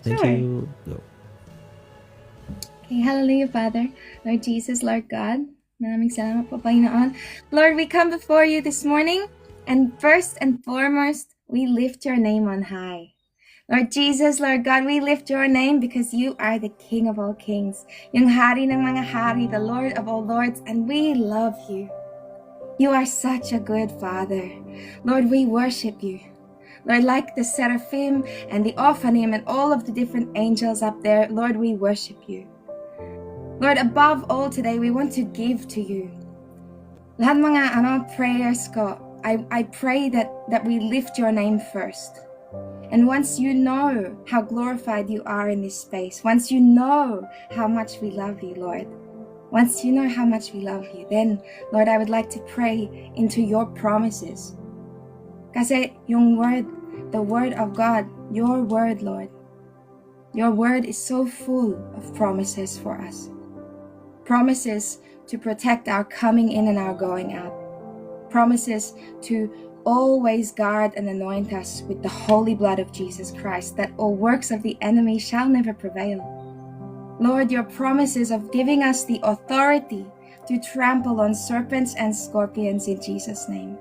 Thank Sure. you. Go. Okay, hallelujah, Father. Lord Jesus, Lord God. Maraming salamat po, Panginoon. Lord, we come before you this morning, and first and foremost, we lift your name on high. Lord Jesus, Lord God, we lift your name because you are the King of all kings, yung hari ng mga hari, the Lord of all lords, and we love you. You are such a good Father. Lord, we worship you. Lord, like the seraphim and the ophanim and all of the different angels up there, Lord, we worship you. Lord, above all today, we want to give to you. Lahat mga prayers ko, I pray that we lift your name first. And once you know how glorified you are in this space, once you know how much we love you, Lord, once you know how much we love you, then, Lord, I would like to pray into your promises. Kasi yung word, the word of God, your word, Lord, your word is so full of promises for us. Promises to protect our coming in and our going out. Promises to always guard and anoint us with the holy blood of Jesus Christ, that all works of the enemy shall never prevail. Lord, your promises of giving us the authority to trample on serpents and scorpions in Jesus' name.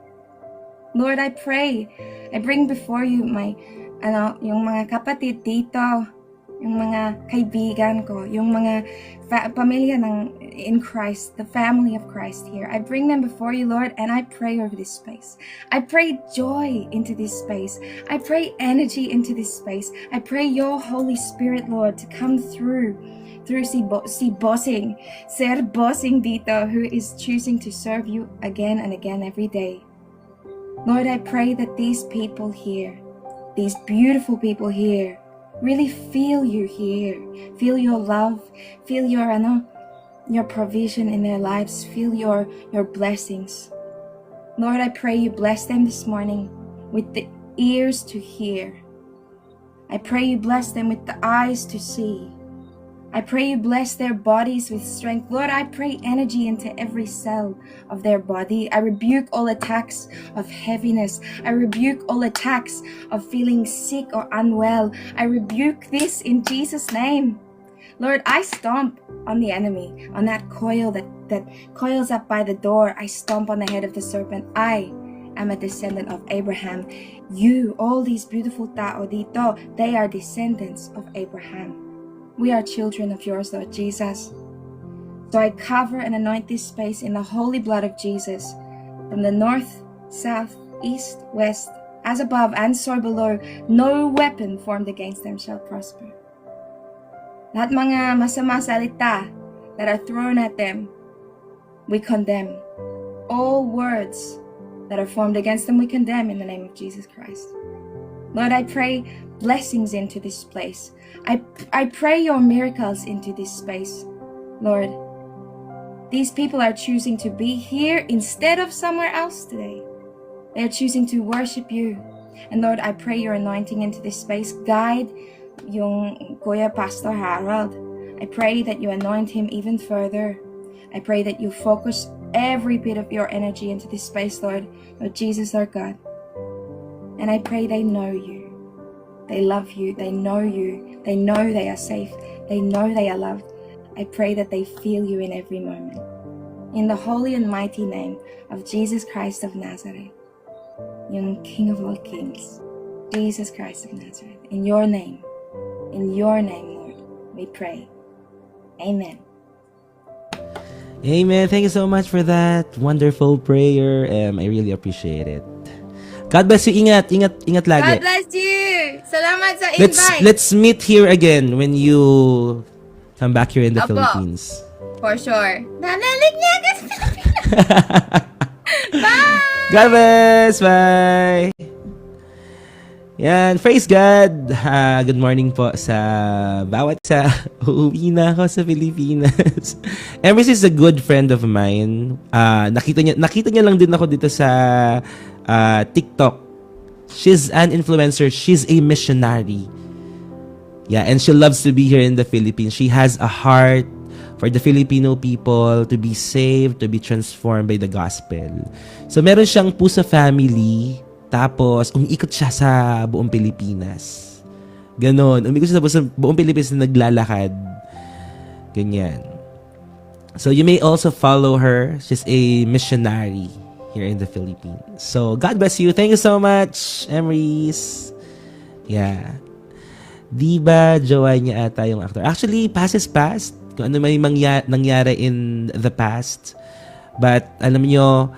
Lord, I pray, I bring before you yung mga kapatid dito, yung mga kaibigan ko, yung mga pamilya in Christ, the family of Christ here. I bring them before you, Lord, and I pray over this space. I pray joy into this space. I pray energy into this space. I pray your Holy Spirit, Lord, to come through si Bossing, Sir Bossing dito, who is choosing to serve you again and again every day. Lord, I pray that these people here, these beautiful people here, really feel you here, feel your love, feel your provision in their lives, feel your blessings. Lord, I pray you bless them this morning with the ears to hear. I pray you bless them with the eyes to see. I pray you bless their bodies with strength. Lord, I pray energy into every cell of their body. I rebuke all attacks of heaviness. I rebuke all attacks of feeling sick or unwell. I rebuke this in Jesus' name. Lord, I stomp on the enemy, on that coil that coils up by the door. I stomp on the head of the serpent. I am a descendant of Abraham. You, all these beautiful tao dito, they are descendants of Abraham. We are children of yours, Lord Jesus. So I cover and anoint this space in the holy blood of Jesus, from the north, south, east, west, as above and so below. No weapon formed against them shall prosper. Lahat mga masama salita that are thrown at them, we condemn. All words that are formed against them, we condemn in the name of Jesus Christ. Lord, I pray blessings into this place. I pray your miracles into this space. Lord, these people are choosing to be here instead of somewhere else today. They're choosing to worship you. And Lord, I pray your anointing into this space. Guide yung Kuya Pastor Harold. I pray that you anoint him even further. I pray that you focus every bit of your energy into this space, Lord. Lord Jesus, our God. And I pray they know you. They love you. They know you. They know they are safe. They know they are loved. I pray that they feel you in every moment. In the holy and mighty name of Jesus Christ of Nazareth, yung King of all kings, Jesus Christ of Nazareth, in your name, Lord, we pray. Amen. Amen. Thank you so much for that wonderful prayer. I really appreciate it. God bless you. Ingat lagi. God bless you. Salamat sa invite. Let's meet here again when you come back here in the Apo. Philippines. For sure. Nanalig niya kasi. Bye! God bless. Bye. Yan, praise God. Good morning po sa bawat sa uuwi na ako sa Pilipinas. Emerson is a good friend of mine. Nakita niya lang din ako dito sa TikTok. She's an influencer. She's a missionary. Yeah, and she loves to be here in the Philippines. She has a heart for the Filipino people to be saved, to be transformed by the gospel. So meron siyang Pusa family. Tapos, umiikot siya sa buong Pilipinas. Ganon. Umikot siya sa buong Pilipinas na naglalakad. Ganyan. So you may also follow her. She's a missionary here in the Philippines. So God bless you. Thank you so much, Emrys. Yeah. Diba, jowa niya ata yung actor. Actually, past is past. Kung ano may nangyari in the past. But, alam nyo,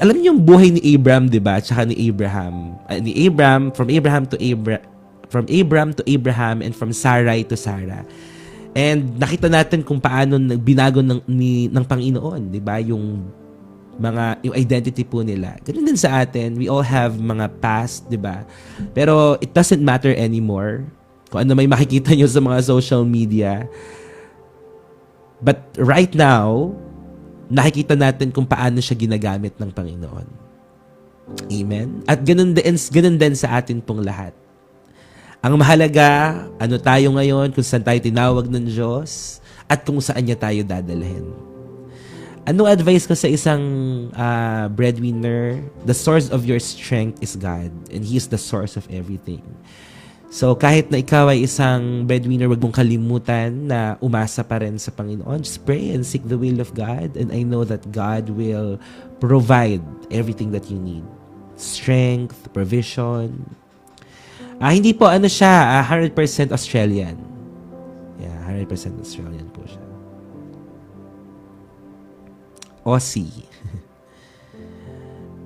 alam niyo yung buhay ni Abraham, diba? Tsaka ni Abraham. From Abraham to Abraham, and from Sarai to Sarah. And nakita natin kung paano binago ng Panginoon, diba? Yung identity po nila. Ganun din sa atin. We all have mga past, diba? Pero it doesn't matter anymore. Kung ano may makikita nyo sa mga social media. But right now, nakikita natin kung paano siya ginagamit ng Panginoon. Amen? At ganun din sa atin pong lahat. Ang mahalaga, ano tayo ngayon, kung saan tayo tinawag ng Diyos, at kung saan niya tayo dadalhin. Anong advice ko sa isang breadwinner? The source of your strength is God, and He is the source of everything. So, kahit na ikaw ay isang breadwinner, wag mong kalimutan na umasa pa rin sa Panginoon. Just pray and seek the will of God, and I know that God will provide everything that you need. Strength, provision. Hindi po, siya, 100% Australian. Yeah, 100% Australian po siya. Aussie.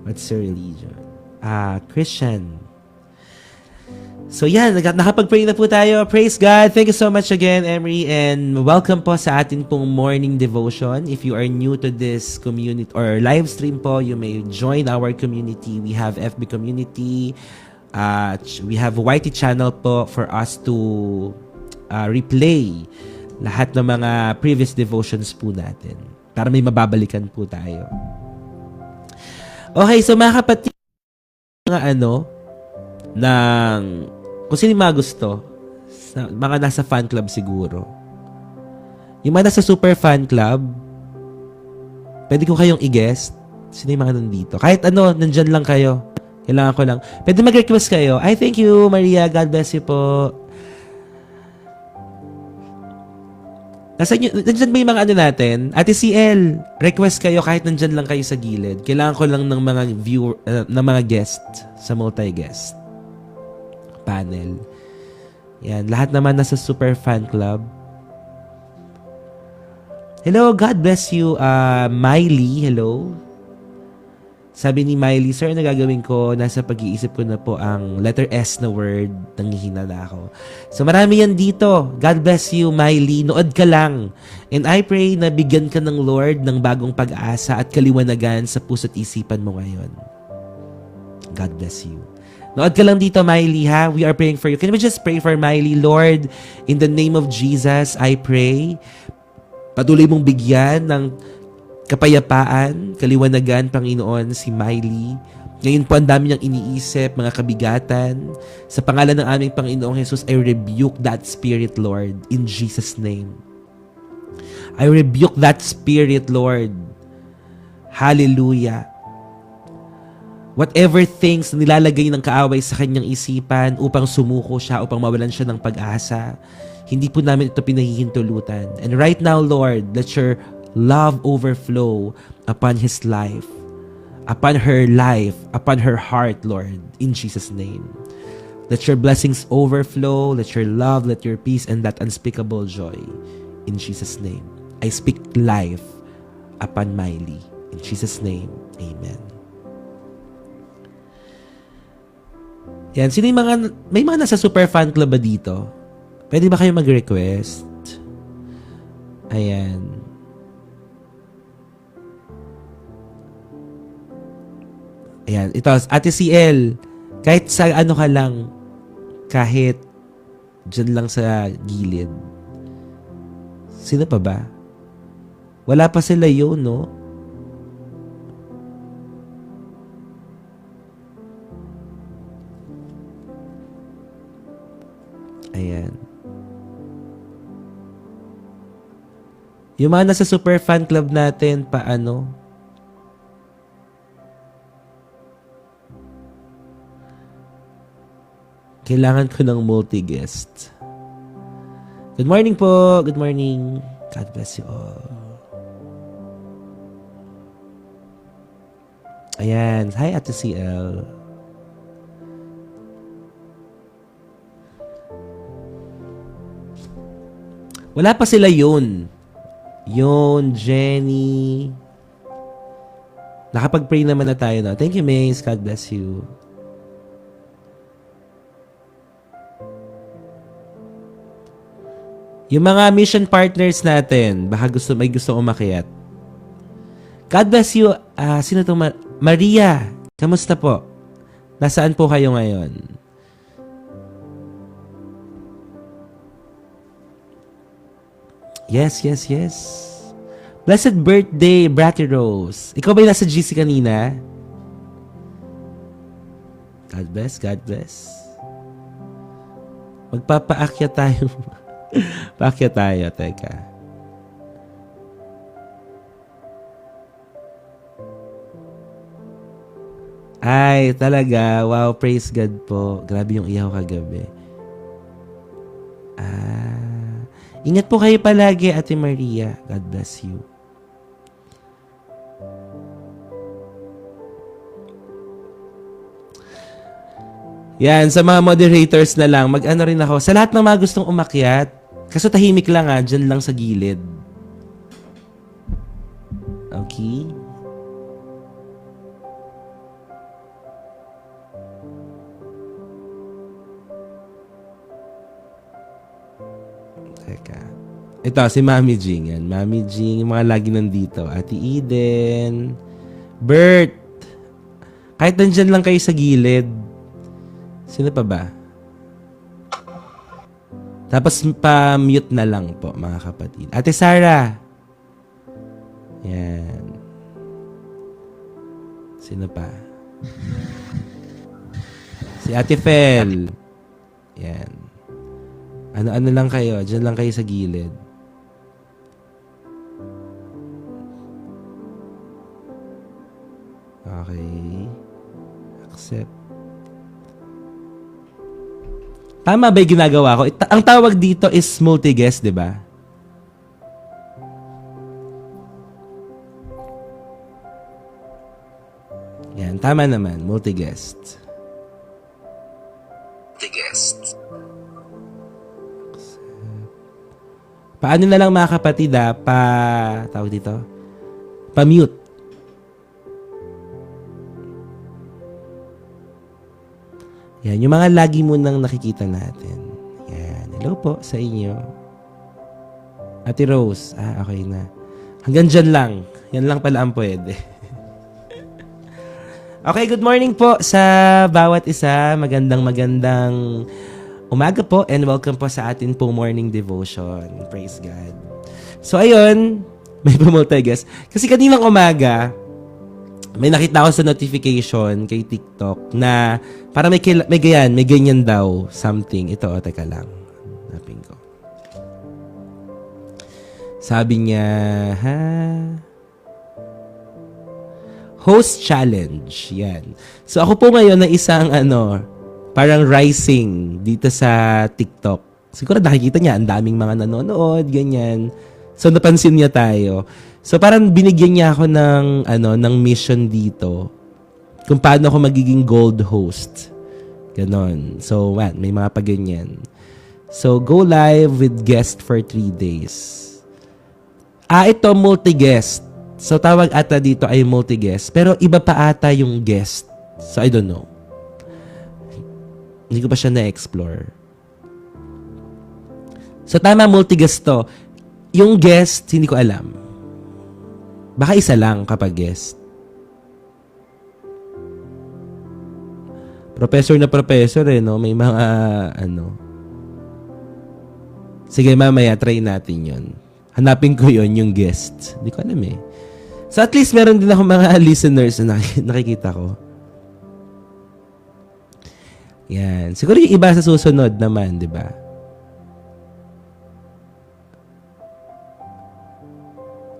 What's your religion? Christian. So yan, nakapag-pray na po tayo. Praise God. Thank you so much again, Emery. And welcome po sa atin pong morning devotion. If you are new to this community or live stream po, you may join our community. We have FB community. We have YT channel po for us to replay lahat ng mga previous devotions po natin. Para may mababalikan po tayo. Okay, so mga kapatid, mga kung sino mga gusto, mga nasa fan club siguro. Yung mga nasa super fan club, pwede ko kayong i-guest. Sino yung mga nandito? Kahit nandyan lang kayo. Kailangan ko lang. Pwede mag-request kayo. Thank you, Maria. God bless you po. Nandyan ba yung mga natin? Ate CL, request kayo kahit nandyan lang kayo sa gilid. Kailangan ko lang ng mga ng mga guest sa multi-guest panel. Yan, lahat naman nasa super fan club. Hello, God bless you, Miley. Hello. Sabi ni Miley, sir, ano gagawin ko? Nasa pag-iisip ko na po ang letter S na word. Nanghihina na ako. So marami yan dito. God bless you, Miley. Nood ka lang. And I pray na bigyan ka ng Lord ng bagong pag-asa at kaliwanagan sa puso't isipan mo ngayon. God bless you. Nood ka lang dito, Miley, ha? We are praying for you. Can we just pray for Miley? Lord, in the name of Jesus, I pray, patuloy mong bigyan ng kapayapaan, kaliwanagan, Panginoon, si Miley. Ngayon po, ang dami niyang iniisip, mga kabigatan. Sa pangalan ng aming Panginoong Jesus, I rebuke that spirit, Lord, in Jesus' name. I rebuke that spirit, Lord. Hallelujah. Whatever things na nilalagay ng kaaway sa kanyang isipan upang sumuko siya, upang mawalan siya ng pag-asa, hindi po namin ito pinahihintulutan. And right now, Lord, let your love overflow upon his life, upon her life, upon her heart, Lord, in Jesus' name. Let your blessings overflow, let your love, let your peace, and that unspeakable joy, in Jesus' name. I speak life upon Miley. In Jesus' name, amen. Yan, sino yung may mga nasa super fan club ba dito? Pwede ba kayo mag-request? Ayan. Ayan, ito, Ate CL, kahit sa ka lang, kahit dyan lang sa gilid. Sino pa ba? Wala pa sila yun, no? Ayan. Yung mga nasa super fan club natin, paano? Kailangan ko ng multi-guest. Good morning po. Good morning. God bless you all. Ayan. Hi, Ate CL. Wala pa sila yun. Yun, Jenny. Nakapag-pray naman na tayo na. Thank you, Mace. God bless you. Yung mga mission partners natin, baka may gusto umakyat. God bless you. Sino to? Maria. Kamusta po? Nasaan po kayo ngayon? Yes. Blessed birthday, Bratty Rose. Ikaw ba yung nasa GC kanina? God bless. Magpapaakyat tayo. Paakyat tayo, teka. Ay, talaga. Wow, praise God po. Grabe yung ihaw kagabi. Ingat po kayo palagi, Ate Maria. God bless you. Yan, sa mga moderators na lang, mag-ano rin ako. Sa lahat ng mga gustong umakyat, kaso tahimik lang dyan lang sa gilid. Okay? Teka. Ito, si Mami Jing. Yan. Mami Jing, yung mga lagi nandito. Ate Eden. Bert. Kahit nandyan lang kayo sa gilid. Sino pa ba? Tapos pa-mute na lang po, mga kapatid. Ate Sarah. Yan. Sino pa? Si Ate Fel. Yan. Ano lang kayo? Diyan lang kayo sa gilid. Okay. Accept. Tama ba yung ginagawa ko? Ang tawag dito is multi-guest, di ba? Yan, tama naman. Multi-guest. Paano na lang mga kapatid tawag dito? Pa-mute. Yan, yung mga lagi mo nang nakikita natin. Yan, hello po sa inyo. Ate Rose, okay na. Hanggang dyan lang. Yan lang pala ang pwede. Okay, good morning po sa bawat isa. Magandang umaga po and welcome po sa atin pong morning devotion. Praise God. So ayun, may bumultegas. Kasi kaninang umaga, may nakita ako sa notification kay TikTok na para may ganyan daw something. Ito, teka lang. Hanapin ko. Sabi niya, host challenge. Yan. So ako po ngayon na isang parang rising dito sa TikTok. Siguro nakikita niya, ang daming mga nanonood, ganyan. So napansin niya tayo. So parang binigyan niya ako ng mission dito kung paano ako magiging gold host. Ganon. So may mga paganyan. So go live with guest for 3 days. Ito multi-guest. So tawag ata dito ay multi-guest. Pero iba pa ata yung guest. So I don't know. Hindi ko pa siya na-explore. So tama, multi-guest to. Yung guest, hindi ko alam. Baka isa lang kapag guest. Professor na professor no? May mga Sige, mamaya try natin yon. Hanapin ko yon yung guest. Hindi ko alam eh. So at least meron din ako mga listeners na nakikita ko. Yan. Siguro yung iba sa susunod naman, di ba?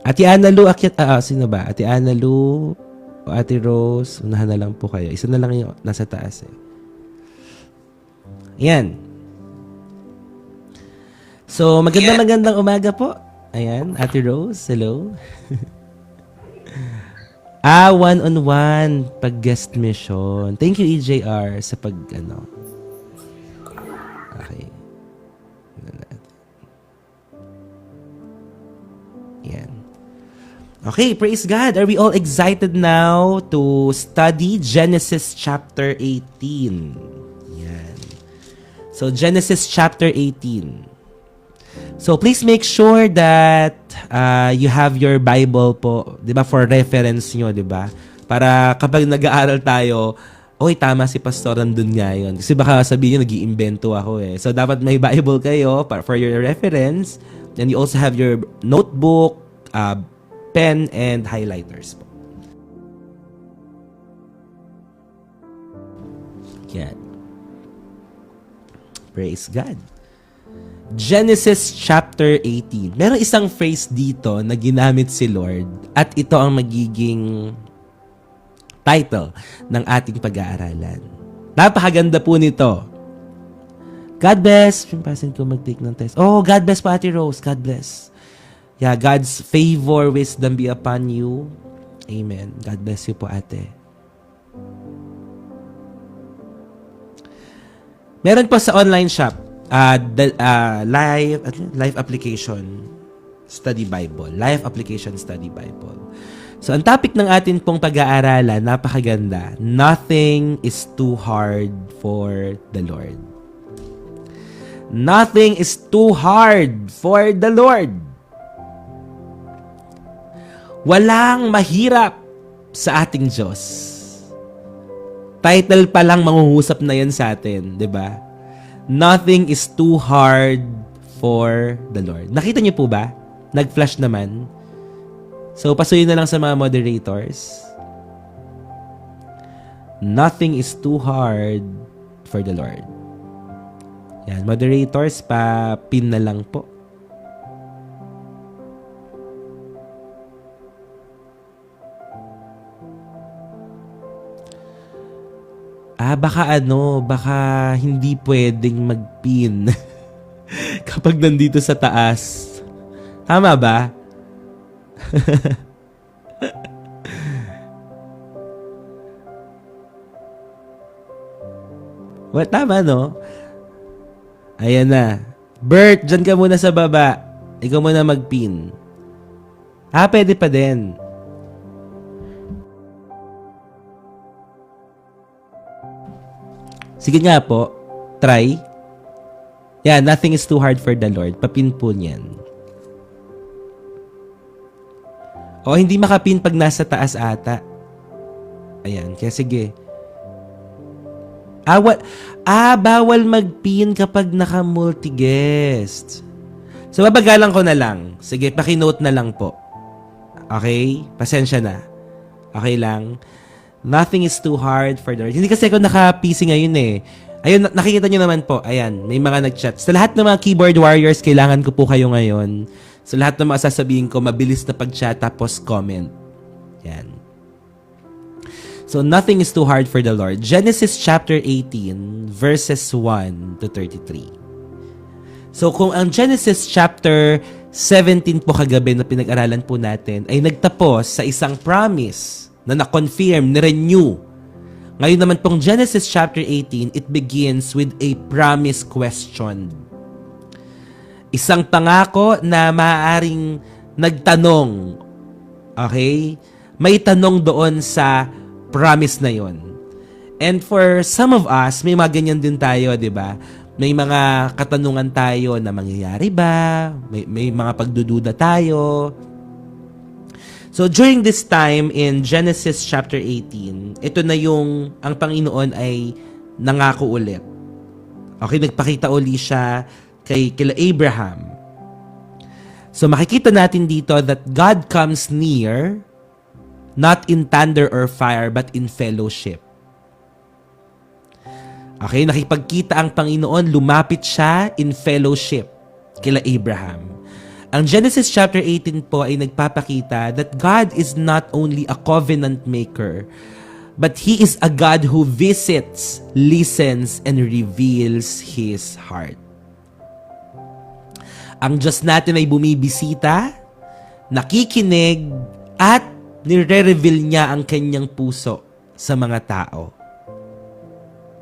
Ate Ana Lu, sino ba? Ate Ana Lu o Ate Rose, unahan na lang po kayo. Isa na lang yung nasa taas eh. Yan. So, magandang umaga po. Ayan, Ate Rose, hello. One-on-one pag guest mission. Thank you, EJR, sa pag, Okay. Yan. Okay, praise God. Are we all excited now to study Genesis chapter 18? Yan. So, Genesis chapter 18. So, please make sure that you have your Bible po, di ba, for reference nyo, di ba? Para kapag nag-aaral tayo, oy, tama si Pastor, nandun nga yun. Kasi baka sabihin nyo, nag-iimbento ako eh. So, dapat may Bible kayo for your reference. And you also have your notebook, pen, and highlighters po. Yan. Praise God. Genesis chapter 18. Meron isang phrase dito na ginamit si Lord at ito ang magiging title ng ating pag-aaralan. Napakaganda po nito. God bless. Pasin ko mag-take ng test. Oh, God bless po, Ate Rose. God bless. Yeah, God's favor, wisdom be upon you. Amen. God bless you po, ate. Meron po sa online shop, live application study Bible. Live application study Bible. So, ang topic ng atin pong pag-aaralan, napakaganda. Nothing is too hard for the Lord. Nothing is too hard for the Lord. Walang mahirap sa ating Diyos. Title pa lang mangungusap na yan sa atin, di ba? Nothing is too hard for the Lord. Nakita niyo po ba? Nag-flash naman. So, pasuyin na lang sa mga moderators. Nothing is too hard for the Lord. Yan, moderators, pa-pin na lang po. Baka hindi pwedeng mag-pin kapag nandito sa taas. Tama ba? Well, tama, no? Ayan na. Bert, dyan ka muna sa baba. Ikaw muna mag-pin. Pwede pa din. Sige nga po, try. Yeah, nothing is too hard for the Lord. Papin po niyan. O, hindi makapin pag nasa taas ata. Ayan, kaya sige. Bawal mag-pin kapag naka-multi-guest. So, babagalan ko na lang. Sige, paki-note na lang po. Okay? Pasensya na. Okay lang? Nothing is too hard for the Lord. Hindi kasi ako naka-PC ngayon eh. Ayun, nakikita nyo naman po. Ayan, may mga nag-chat. Sa lahat ng mga keyboard warriors, kailangan ko po kayo ngayon. Sa lahat ng mga sasabihin ko, mabilis na pag-chat tapos comment. Yan. So, nothing is too hard for the Lord. Genesis chapter 18, verses 1 to 33. So, kung ang Genesis chapter 17 po kagabi na pinag-aralan po natin ay nagtapos sa isang promise na na-confirm, ni-renew. Ngayon naman pong Genesis chapter 18, it begins with a promise question. Isang pangako na maaaring nagtanong. Okay? May tanong doon sa promise na yon. And for some of us, may mga ganyan din tayo, di ba? May mga katanungan tayo na mangyayari ba? May mga pagdududa tayo. So, during this time in Genesis chapter 18, ito na yung ang Panginoon ay nangako ulit. Okay, nagpakita uli siya kila Abraham. So, makikita natin dito that God comes near, not in thunder or fire, but in fellowship. Okay, nakipagkita ang Panginoon, lumapit siya in fellowship kila Abraham. Ang Genesis chapter 18 po ay nagpapakita that God is not only a covenant maker, but He is a God who visits, listens, and reveals His heart. Ang Diyos natin ay bumibisita, nakikinig, at nire-reveal niya ang kanyang puso sa mga tao.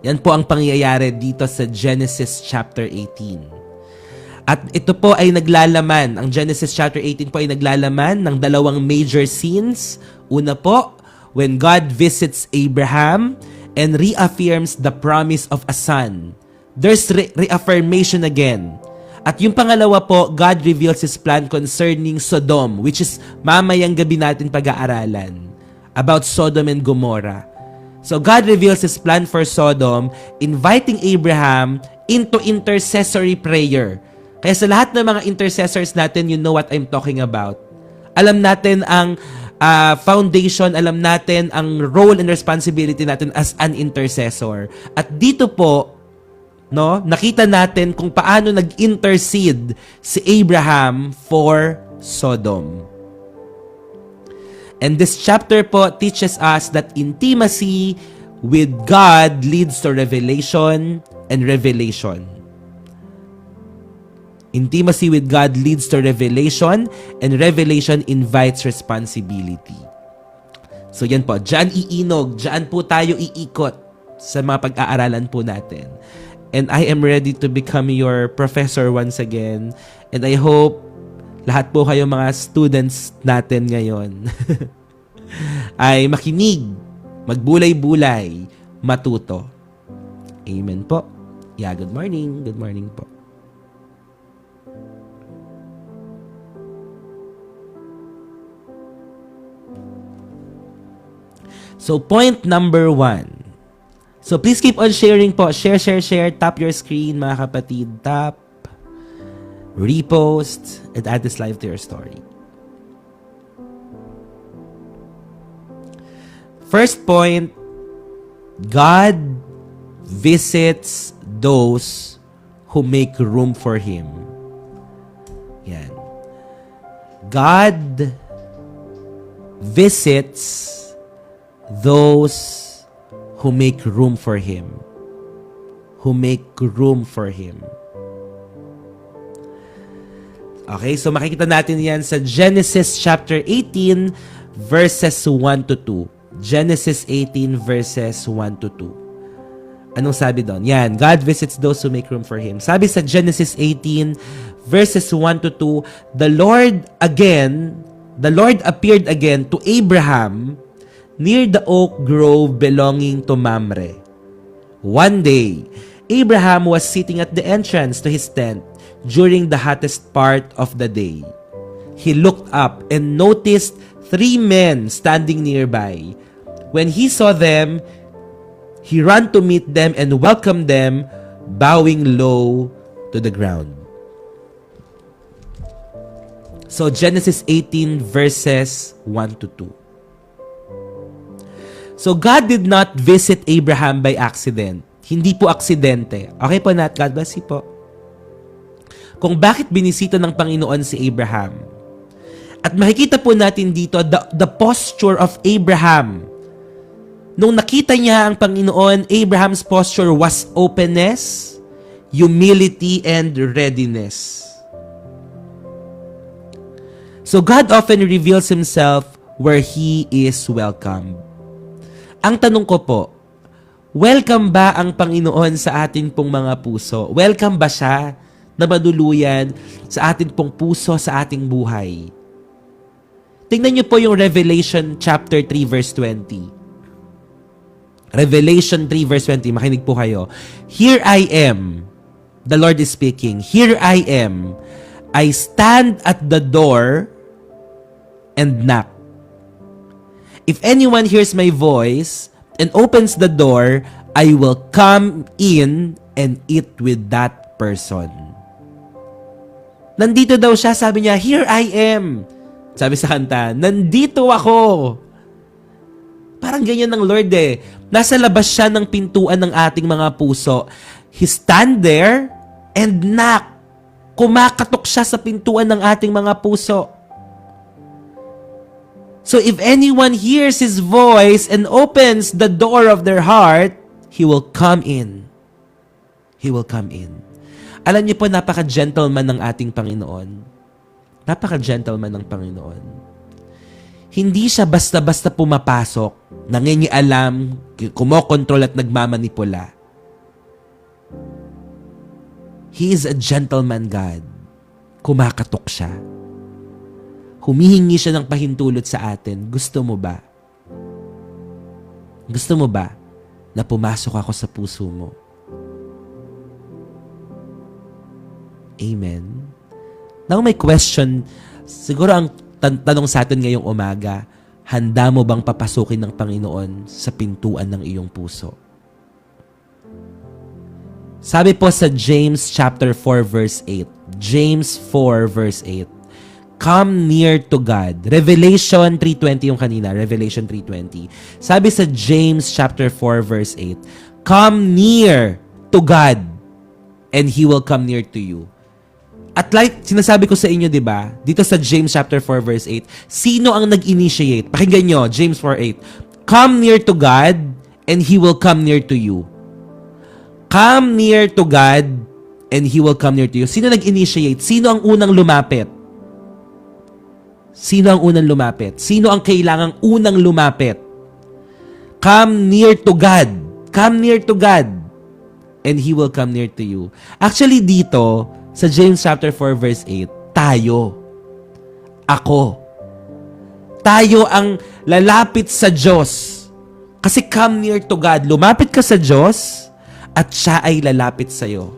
Yan po ang pangyayari dito sa Genesis chapter 18. At ito po ay naglalaman, ang Genesis chapter 18 po ay naglalaman ng dalawang major scenes. Una po, when God visits Abraham and reaffirms the promise of a son. There's reaffirmation again. At yung pangalawa po, God reveals His plan concerning Sodom, which is mamayang gabi natin pag-aaralan about Sodom and Gomorrah. So God reveals His plan for Sodom, inviting Abraham into intercessory prayer. Kaya sa lahat ng mga intercessors natin, you know what I'm talking about. Alam natin ang foundation, alam natin ang role and responsibility natin as an intercessor. At dito po, no, nakita natin kung paano nag-intercede si Abraham for Sodom. And this chapter po teaches us that intimacy with God leads to revelation and revelation. Intimacy with God leads to revelation, and revelation invites responsibility. So yan po, dyan iinog, dyan po tayo iikot sa mga pag-aaralan po natin. And I am ready to become your professor once again. And I hope lahat po kayo mga students natin ngayon ay makinig, magbulay-bulay, matuto. Amen po. Yeah, good morning. Good morning po. So, point number 1. So, please keep on sharing po. Share, share, share. Tap your screen, mga kapatid. Tap. Repost. And add this live to your story. First point, God visits those who make room for Him. Yan. God visits those who make room for Him. Who make room for Him. Okay, so makikita natin yan sa Genesis chapter 18 verses 1 to 2. Genesis 18 verses 1 to 2. Anong sabi doon? Yan, God visits those who make room for Him. Sabi sa Genesis 18 verses 1 to 2, the Lord appeared again to Abraham near the oak grove belonging to Mamre. One day, Abraham was sitting at the entrance to his tent during the hottest part of the day. He looked up and noticed 3 men standing nearby. When he saw them, he ran to meet them and welcomed them, bowing low to the ground. So, Genesis 18 verses 1 to 2. So, God did not visit Abraham by accident. Hindi po aksidente. Okay po, Nat? God bless you po. Kung bakit binisita ng Panginoon si Abraham. At makikita po natin dito the posture of Abraham. Nung nakita niya ang Panginoon, Abraham's posture was openness, humility, and readiness. So, God often reveals Himself where He is welcome. Ang tanong ko po, welcome ba ang Panginoon sa atin pong mga puso? Welcome ba siya na maduluyan sa atin pong puso, sa ating buhay? Tingnan niyo po yung Revelation chapter 3 verse 20. Revelation 3 verse 20, makinig po kayo. Here I am, the Lord is speaking. Here I am. I stand at the door and knock. If anyone hears my voice and opens the door, I will come in and eat with that person. Nandito daw siya, sabi niya, here I am. Sabi sa kanta, nandito ako. Parang ganyan ng Lord eh. Nasa labas siya ng pintuan ng ating mga puso. He stand there and knock. Kumakatok siya sa pintuan ng ating mga puso. So if anyone hears His voice and opens the door of their heart, He will come in. He will come in. Alam niyo po, napaka-gentleman ng ating Panginoon. Napaka-gentleman ng Panginoon. Hindi siya basta-basta pumapasok, nangingialam, kumokontrol at nagmamanipula. He is a gentleman God. Kumakatok siya. Humihingi siya ng pahintulot sa atin. Gusto mo ba? Gusto mo ba na pumasok ako sa puso mo? Amen. Now may question, siguro ang tanong sa atin ngayong umaga, handa mo bang papasukin ng Panginoon sa pintuan ng iyong puso? Sabi po sa James chapter 4 verse 8. James 4 verse 8. Come near to God. Revelation 3:20 yung kanina. Revelation 3:20. Sabi sa James chapter 4 verse 8. Come near to God and He will come near to you. At like sinasabi ko sa inyo, di ba? Dito sa James chapter 4 verse 8, sino ang nag-initiate? Pakinggan nyo, James 4:8. Come near to God and He will come near to you. Come near to God and He will come near to you. Sino nag-initiate? Sino ang unang lumapit? Sino ang unang lumapit? Sino ang kailangang unang lumapit? Come near to God. Come near to God and He will come near to you. Actually dito, sa James chapter 4 verse 8, tayo. Ako. Tayo ang lalapit sa Diyos. Kasi come near to God. Lumapit ka sa Diyos at siya ay lalapit sa iyo.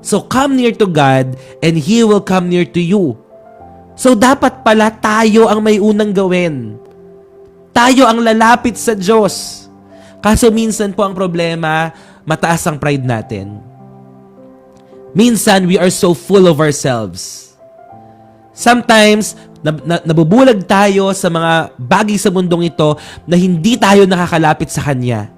So come near to God and He will come near to you. So dapat pala tayo ang may unang gawin. Tayo ang lalapit sa Diyos. Kaso minsan po ang problema, mataas ang pride natin. Minsan, we are so full of ourselves. Sometimes, nabubulag tayo sa mga bagay sa mundong ito na hindi tayo nakakalapit sa Kanya.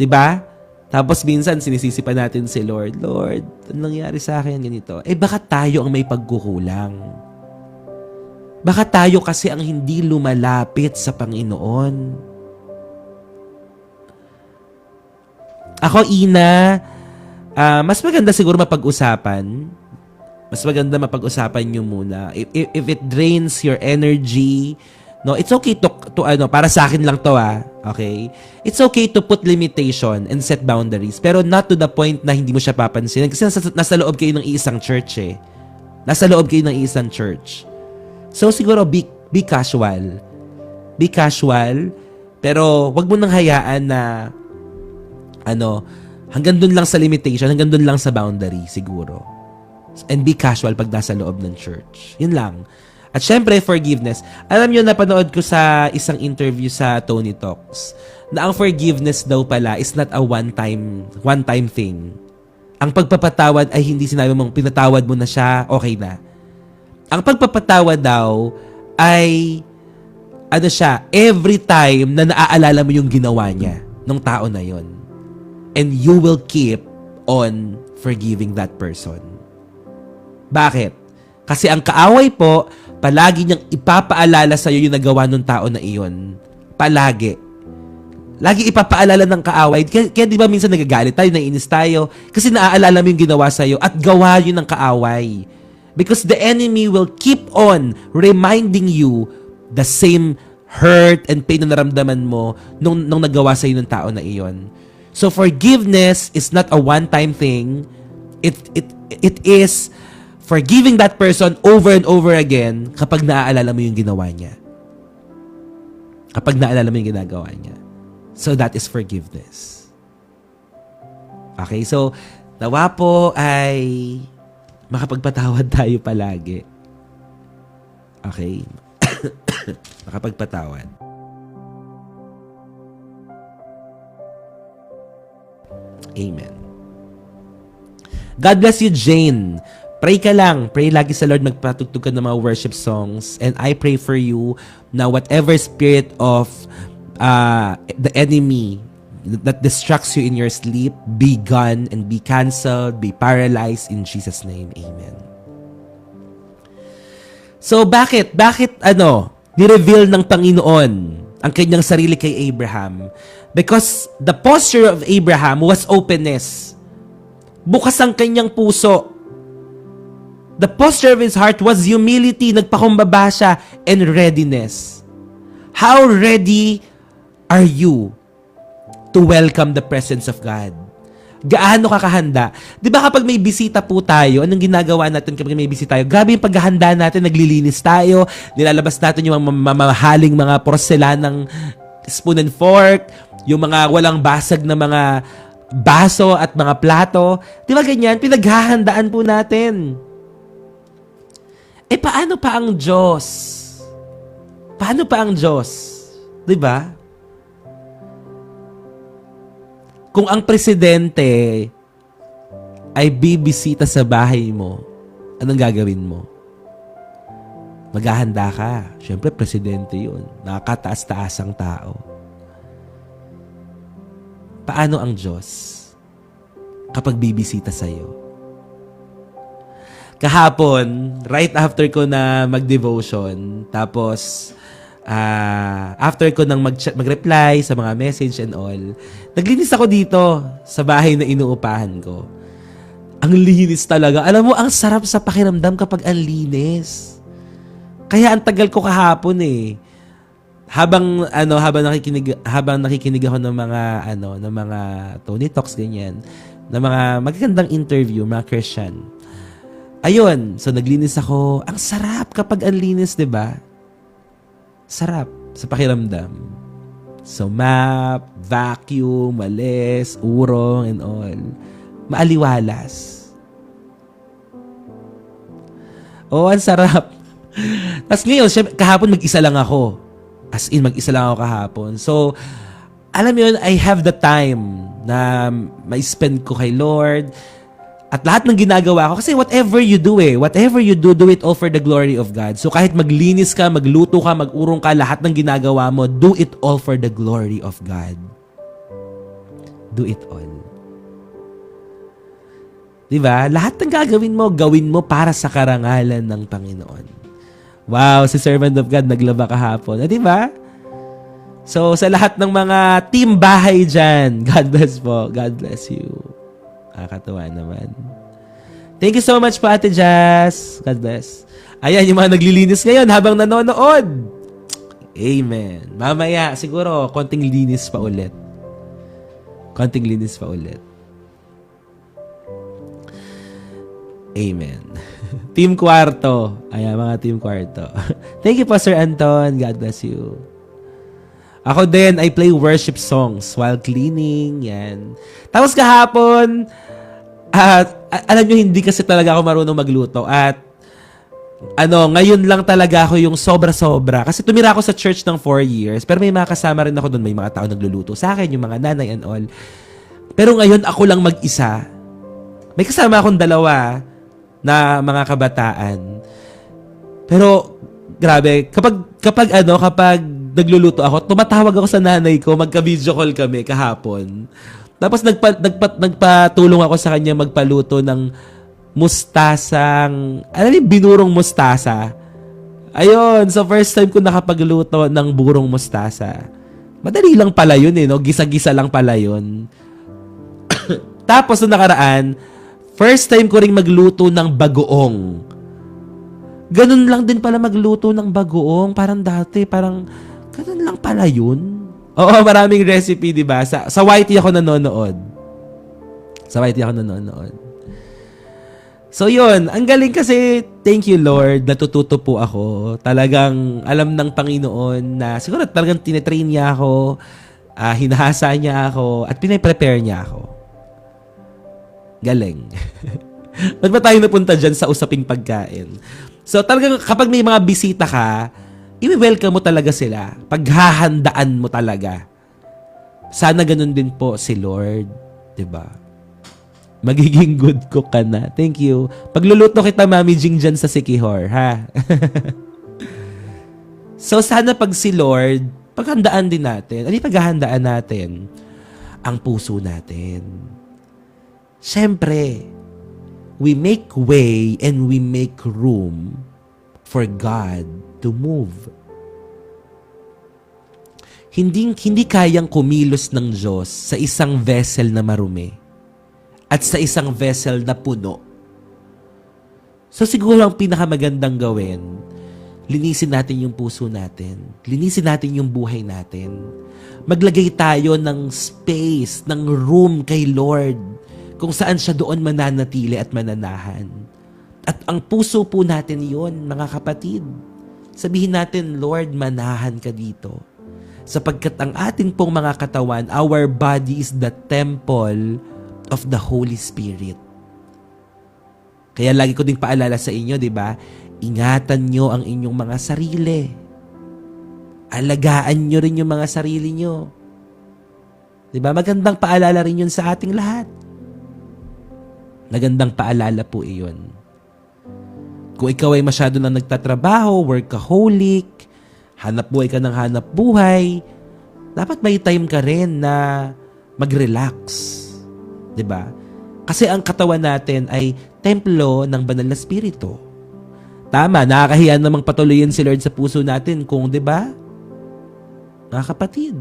Diba? Tapos minsan, sinisisi pa natin si Lord, Lord, ano nangyari sa akin ganito? Baka tayo ang may pagkukulang. Baka tayo kasi ang hindi lumalapit sa Panginoon. Ako, Ina, mas maganda siguro mapag-usapan. Mas maganda mapag-usapan nyo muna. If it drains your energy, no, it's okay to para sa akin lang to okay? It's okay to put limitation and set boundaries, pero not to the point na hindi mo siya papansin. Kasi nasa loob kayo ng isang church Nasa loob kayo ng isang church. So siguro be casual. Be casual, pero wag mo nang hayaan na hanggang dun lang sa limitation, hanggang dun lang sa boundary, siguro. And be casual pag nasa loob ng church. Yun lang. At syempre, forgiveness. Alam nyo, napanood ko sa isang interview sa Tony Talks na ang forgiveness daw pala is not a one-time thing. Ang pagpapatawad ay hindi sinabi mong pinatawad mo na siya, okay na. Ang pagpapatawad daw ay every time na naaalala mo yung ginawa niya ng tao na yon. And you will keep on forgiving that person. Bakit? Kasi ang kaaway po, palagi niyang ipapaalala sa iyo yung nagawa ng tao na iyon. Palagi. Lagi ipapaalala ng kaaway. Kaya di ba minsan nagagalit tayo, naiinis tayo, kasi naaalala mo yung ginawa sa iyo at gawa yun ng kaaway. Because the enemy will keep on reminding you the same hurt and pain na naramdaman mo nung nagawa sa iyo ng tao na iyon. So forgiveness is not a one-time thing. It is forgiving that person over and over again kapag naaalala mo yung ginawa niya. Kapag naaalala mo yung ginagawa niya. So that is forgiveness. Okay, so nawa po ay makapagpatawad tayo palagi. Okay? Makapagpatawad. Amen. God bless you, Jane. Pray ka lang. Pray lagi sa Lord. Magpatugtog ka ng mga worship songs. And I pray for you na whatever spirit of the enemy that distracts you in your sleep, be gone and be canceled, be paralyzed in Jesus' name. Amen. So, bakit? Ni-reveal ng Panginoon ang kanyang sarili kay Abraham? Because the posture of Abraham was openness. Bukas ang kanyang puso. The posture of his heart was humility, nagpakumbaba siya, and readiness. How ready are you to welcome the presence of God? Gaano ka kahanda? Di ba kapag may bisita po tayo, anong ginagawa natin kapag may bisita tayo? Grabe yung paghahanda natin, naglilinis tayo, nilalabas natin yung mga mamahaling mga porselanang spoon and fork, yung mga walang basag na mga baso at mga plato. Di ba ganyan? Pinaghahandaan po natin. Paano pa ang Diyos? Paano pa ang Diyos? Di ba? Kung ang presidente ay bibisita sa bahay mo, anong gagawin mo? Maghahanda ka. Siyempre, presidente yun. Nakakataas-taasang tao. Paano ang Diyos kapag bibisita sa'yo? Kahapon, right after ko na mag-devotion, tapos after ko nang mag-reply sa mga message and all, naglinis ako dito sa bahay na inuupahan ko. Ang linis talaga. Alam mo, ang sarap sa pakiramdam kapag ang linis. Kaya ang tagal ko kahapon eh. Habang nakikinig ako ng mga Tony Talks ganyan, ng mga magagandang interview, mga Christian. Ayun, so naglinis ako. Ang sarap kapag ang linis, 'di ba? Sarap sa pakiramdam. So, map, vacuum, malis, urong, and all. Maaliwalas. Oh, ang sarap. Tapos ngayon, kahapon mag-isa lang ako. As in, mag-isa lang ako kahapon. So, alam mo yun, I have the time na ma-spend ko kay Lord. At lahat ng ginagawa ko, kasi whatever you do do it all for the glory of God. So kahit maglinis ka, magluto ka, mag-urong ka, lahat ng ginagawa mo, do it all for the glory of God. Do it all. Diba? Lahat ng gawin mo para sa karangalan ng Panginoon. Wow, si Servant of God naglaba kahapon. Diba? So sa lahat ng mga team bahay dyan, God bless po. God bless you. Nakakatawa naman. Thank you so much po, Ate Jazz. God bless. Ayan, yung mga naglilinis ngayon habang nanonood. Amen. Mamaya, siguro, konting linis pa ulit. Amen. Team Kwarto. Ayan, mga Team Kwarto. Thank you po, Sir Anton. God bless you. Ako din, I play worship songs while cleaning. Yan. Tapos kahapon, alam nyo, hindi kasi talaga ako marunong magluto. At, ngayon lang talaga ako yung sobra-sobra. Kasi tumira ako sa church ng 4 years. Pero may mga kasama rin ako doon. May mga tao nagluluto sa akin, yung mga nanay and all. Pero ngayon, ako lang mag-isa. May kasama akong 2 na mga kabataan. Pero, grabe, kapag nagluluto ako, tumatawag ako sa nanay ko, magka-video call kami kahapon. Tapos nagpatulong ako sa kanya magpaluto ng mustasang, binurong mustasa. Ayun, so first time ko nakapagluto ng burong mustasa. Madali lang pala yun no? Gisa-gisa lang pala yun. Tapos nung nakaraan, first time ko ring magluto ng bagoong. Ganun lang din pala magluto ng bagoong. Parang dati, ganun lang pala yun. Oo, maraming recipe, di ba? Sa YT ako nanonood. So, yun. Ang galing kasi, thank you, Lord. Natututo po ako. Talagang alam ng Panginoon na siguro talagang tinetrain niya ako, hinahasa niya ako, at pinaprepare niya ako. Galing. Ba't ba tayo napunta dyan sa usaping pagkain? So, talagang kapag may mga bisita ka, i-welcome mo talaga sila. Paghahandaan mo talaga. Sana ganun din po si Lord. Diba? Magiging good cook ka na. Thank you. Pagluluto kita, Mami Jing, dyan sa Sikihor, ha? So, sana pag si Lord, paghandaan din natin. Ano yung paghahandaan natin? Ang puso natin. Siyempre, we make way and we make room for God to move. Hindi kayang kumilos ng Diyos sa isang vessel na marumi at sa isang vessel na puno. So siguro ang pinakamagandang gawin, linisin natin yung puso natin. Linisin natin yung buhay natin. Maglagay tayo ng space, ng room kay Lord kung saan siya doon mananatili at mananahan. At ang puso po natin yon, mga kapatid. Sabihin natin, Lord, manahan ka dito. Sapagkat ang ating pong mga katawan, our body is the temple of the Holy Spirit. Kaya lagi ko ding paalala sa inyo, di ba? Ingatan nyo ang inyong mga sarili. Alagaan nyo rin yung mga sarili nyo. Di ba? Magandang paalala rin yun sa ating lahat. Magandang paalala po iyon. Kung ikaw ay masyado na nagtatrabaho, workaholic, hanap buhay ka ng hanap buhay, dapat may time ka rin na mag-relax. Diba? Kasi ang katawan natin ay templo ng banal na spirito. Tama, nakakahiya namang patuloyin si Lord sa puso natin kung, diba? Mga kapatid.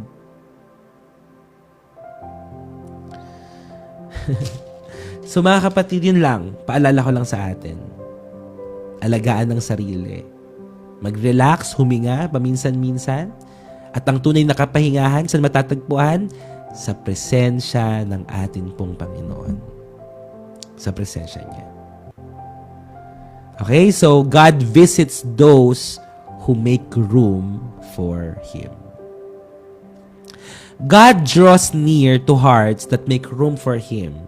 So mga kapatid, yun lang. Paalala ko lang sa atin. Alagaan ng sarili. Mag-relax, huminga, paminsan-minsan. At ang tunay na kapahingahan, saan matatagpuan? Sa presensya ng atin pong Panginoon. Sa presensya niya. Okay, so God visits those who make room for Him. God draws near to hearts that make room for Him.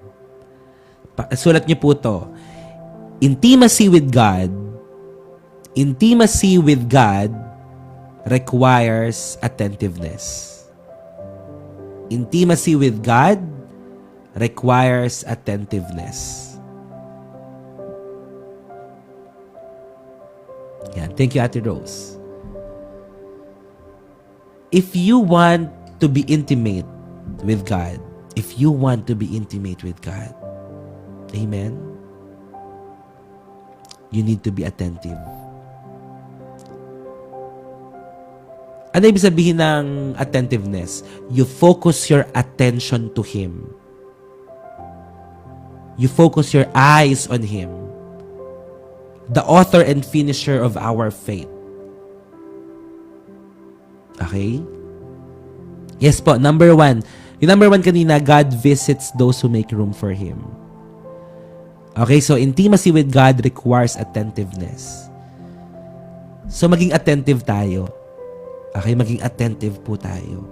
Sulat niyo po to. Intimacy with God requires attentiveness. Intimacy with God requires attentiveness. Yan. Thank you, Ate Rose. If you want to be intimate with God, amen, you need to be attentive. Ano ibig sabihin ng attentiveness? You focus your attention to Him. You focus your eyes on Him. The author and finisher of our faith. Okay? Yes po, number 1. Yung number 1 kanina, God visits those who make room for Him. Okay, so intimacy with God requires attentiveness. So maging attentive tayo. Okay, maging attentive po tayo.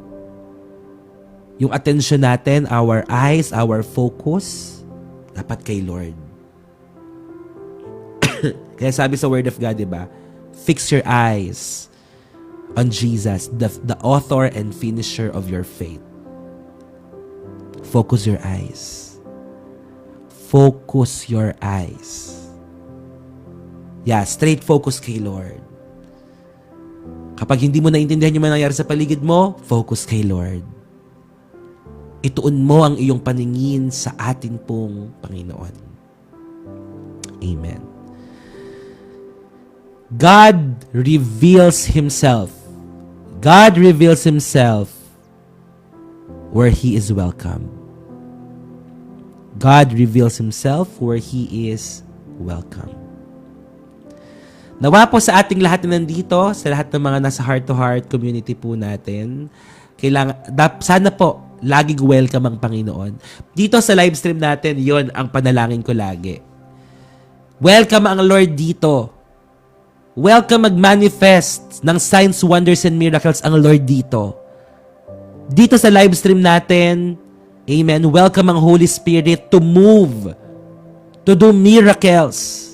Yung attention natin, our eyes, our focus, dapat kay Lord. Kaya sabi sa Word of God, diba? Fix your eyes on Jesus, the author and finisher of your faith. Focus your eyes. Focus your eyes. Yeah, straight focus kay Lord. Kapag hindi mo naintindihan yung nangyayari sa paligid mo, focus kay Lord. Ituon mo ang iyong paningin sa atin pong Panginoon. Amen. God reveals Himself. God reveals Himself where He is welcome. God reveals Himself where He is welcome. Nawa po sa ating lahat na nandito, sa lahat ng mga nasa heart-to-heart community po natin, sana po, laging welcome ang Panginoon. Dito sa live stream natin, yon ang panalangin ko lagi. Welcome ang Lord dito. Welcome mag-manifest ng signs, wonders, and miracles ang Lord dito. Dito sa live stream natin, amen, welcome ang Holy Spirit to move, to do miracles.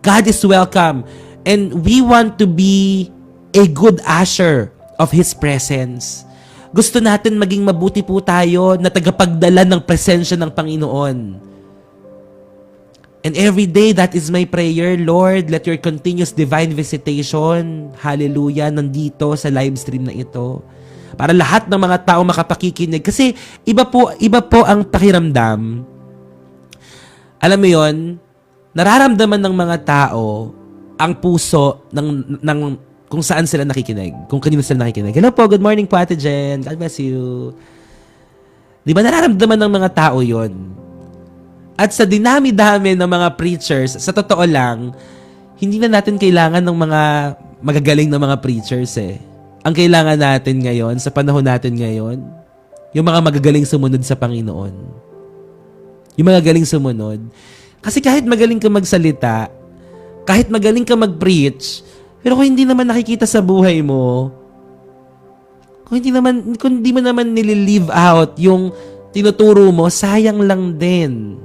God is welcome. And we want to be a good usher of His presence. Gusto natin maging mabuti po tayo na tagapagdala ng presensya ng Panginoon. And every day, that is my prayer, Lord, let your continuous divine visitation, hallelujah, nandito sa live stream na ito. Para lahat ng mga tao makapakikinig. Kasi iba po ang pakiramdam. Alam mo yon, nararamdaman ng mga tao ang puso ng kung saan sila nakikinig, kung kanino sila nakikinig. Hello po, good morning po Ate Jen. God bless you. Di ba nararamdaman ng mga tao yon? At sa dinami-dami ng mga preachers, sa totoo lang, hindi na natin kailangan ng mga magagaling na mga preachers eh. Ang kailangan natin ngayon, sa panahon natin ngayon, yung mga magagaling sumunod sa Panginoon. Yung mga galing sumunod. Kasi kahit magaling ka magsalita, kahit magaling ka mag-preach, pero kung hindi naman nakikita sa buhay mo, kung hindi mo naman nililive out yung tinuturo mo, sayang lang din.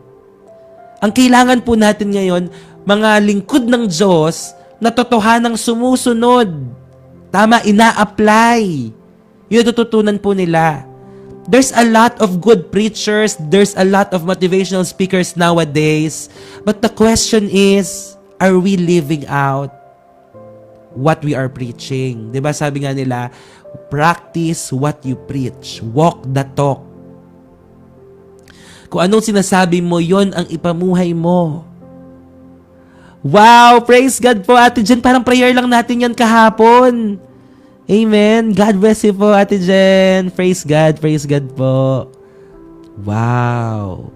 Ang kailangan po natin ngayon, mga lingkod ng Diyos na totohanang sumusunod. Tama, ina-apply. Yun natututunan po nila. There's a lot of good preachers, there's a lot of motivational speakers nowadays. But the question is, are we living out what we are preaching? 'Di ba sabi nga nila, practice what you preach. Walk the talk. Kung anong sinasabi mo, yon ang ipamuhay mo. Wow! Praise God po, Ate Jen. Parang prayer lang natin yan kahapon. Amen. God bless you po, Ate Jen. Praise God po. Wow.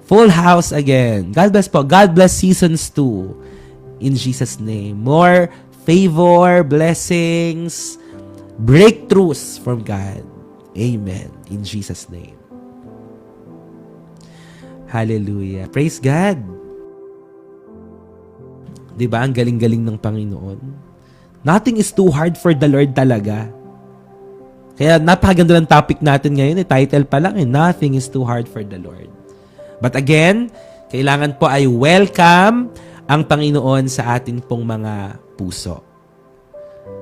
Full house again. God bless po. God bless seasons 2. In Jesus' name. More favor, blessings, breakthroughs from God. Amen. In Jesus' name. Hallelujah. Praise God. Diba? Ang galing-galing ng Panginoon. Nothing is too hard for the Lord talaga. Kaya napakaganda ng topic natin ngayon. Title pa lang Nothing is too hard for the Lord. But again, kailangan po ay welcome ang Panginoon sa atin pong mga puso.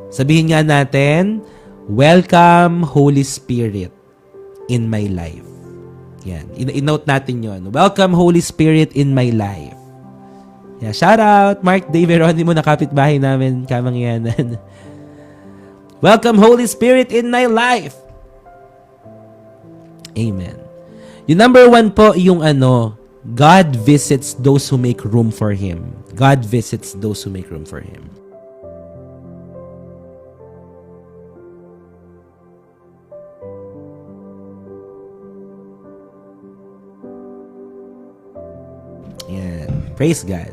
Sabihin nga natin, welcome Holy Spirit in my life. Yan. I-note natin yon. Welcome Holy Spirit in my life. Yeah, shout out Mark Dave Veronimo na kapitbahay namin, Kamangyanan. Welcome Holy Spirit in my life. Amen. Yung number 1 po, yung God visits those who make room for Him. God visits those who make room for Him. Yan. Praise God.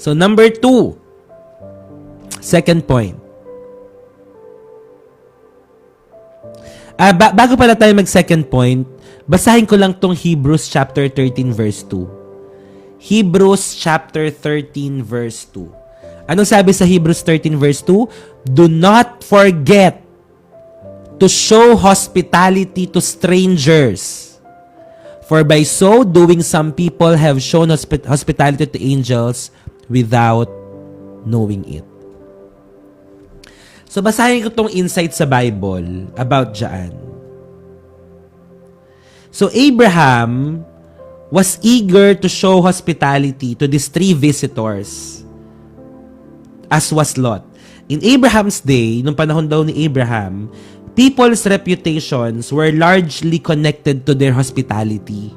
So number 2, second point. Bago pala tayo mag-second point, basahin ko lang tong Hebrews chapter 13 verse 2. Hebrews chapter 13 verse 2. Anong sabi sa Hebrews 13 verse 2? Do not forget to show hospitality to strangers. For by so doing, some people have shown hospitality to angels without knowing it. So, basahin ko tong insight sa Bible about dyan. So, Abraham was eager to show hospitality to these 3 visitors, as was Lot. In Abraham's day, nung panahon daw ni Abraham, people's reputations were largely connected to their hospitality.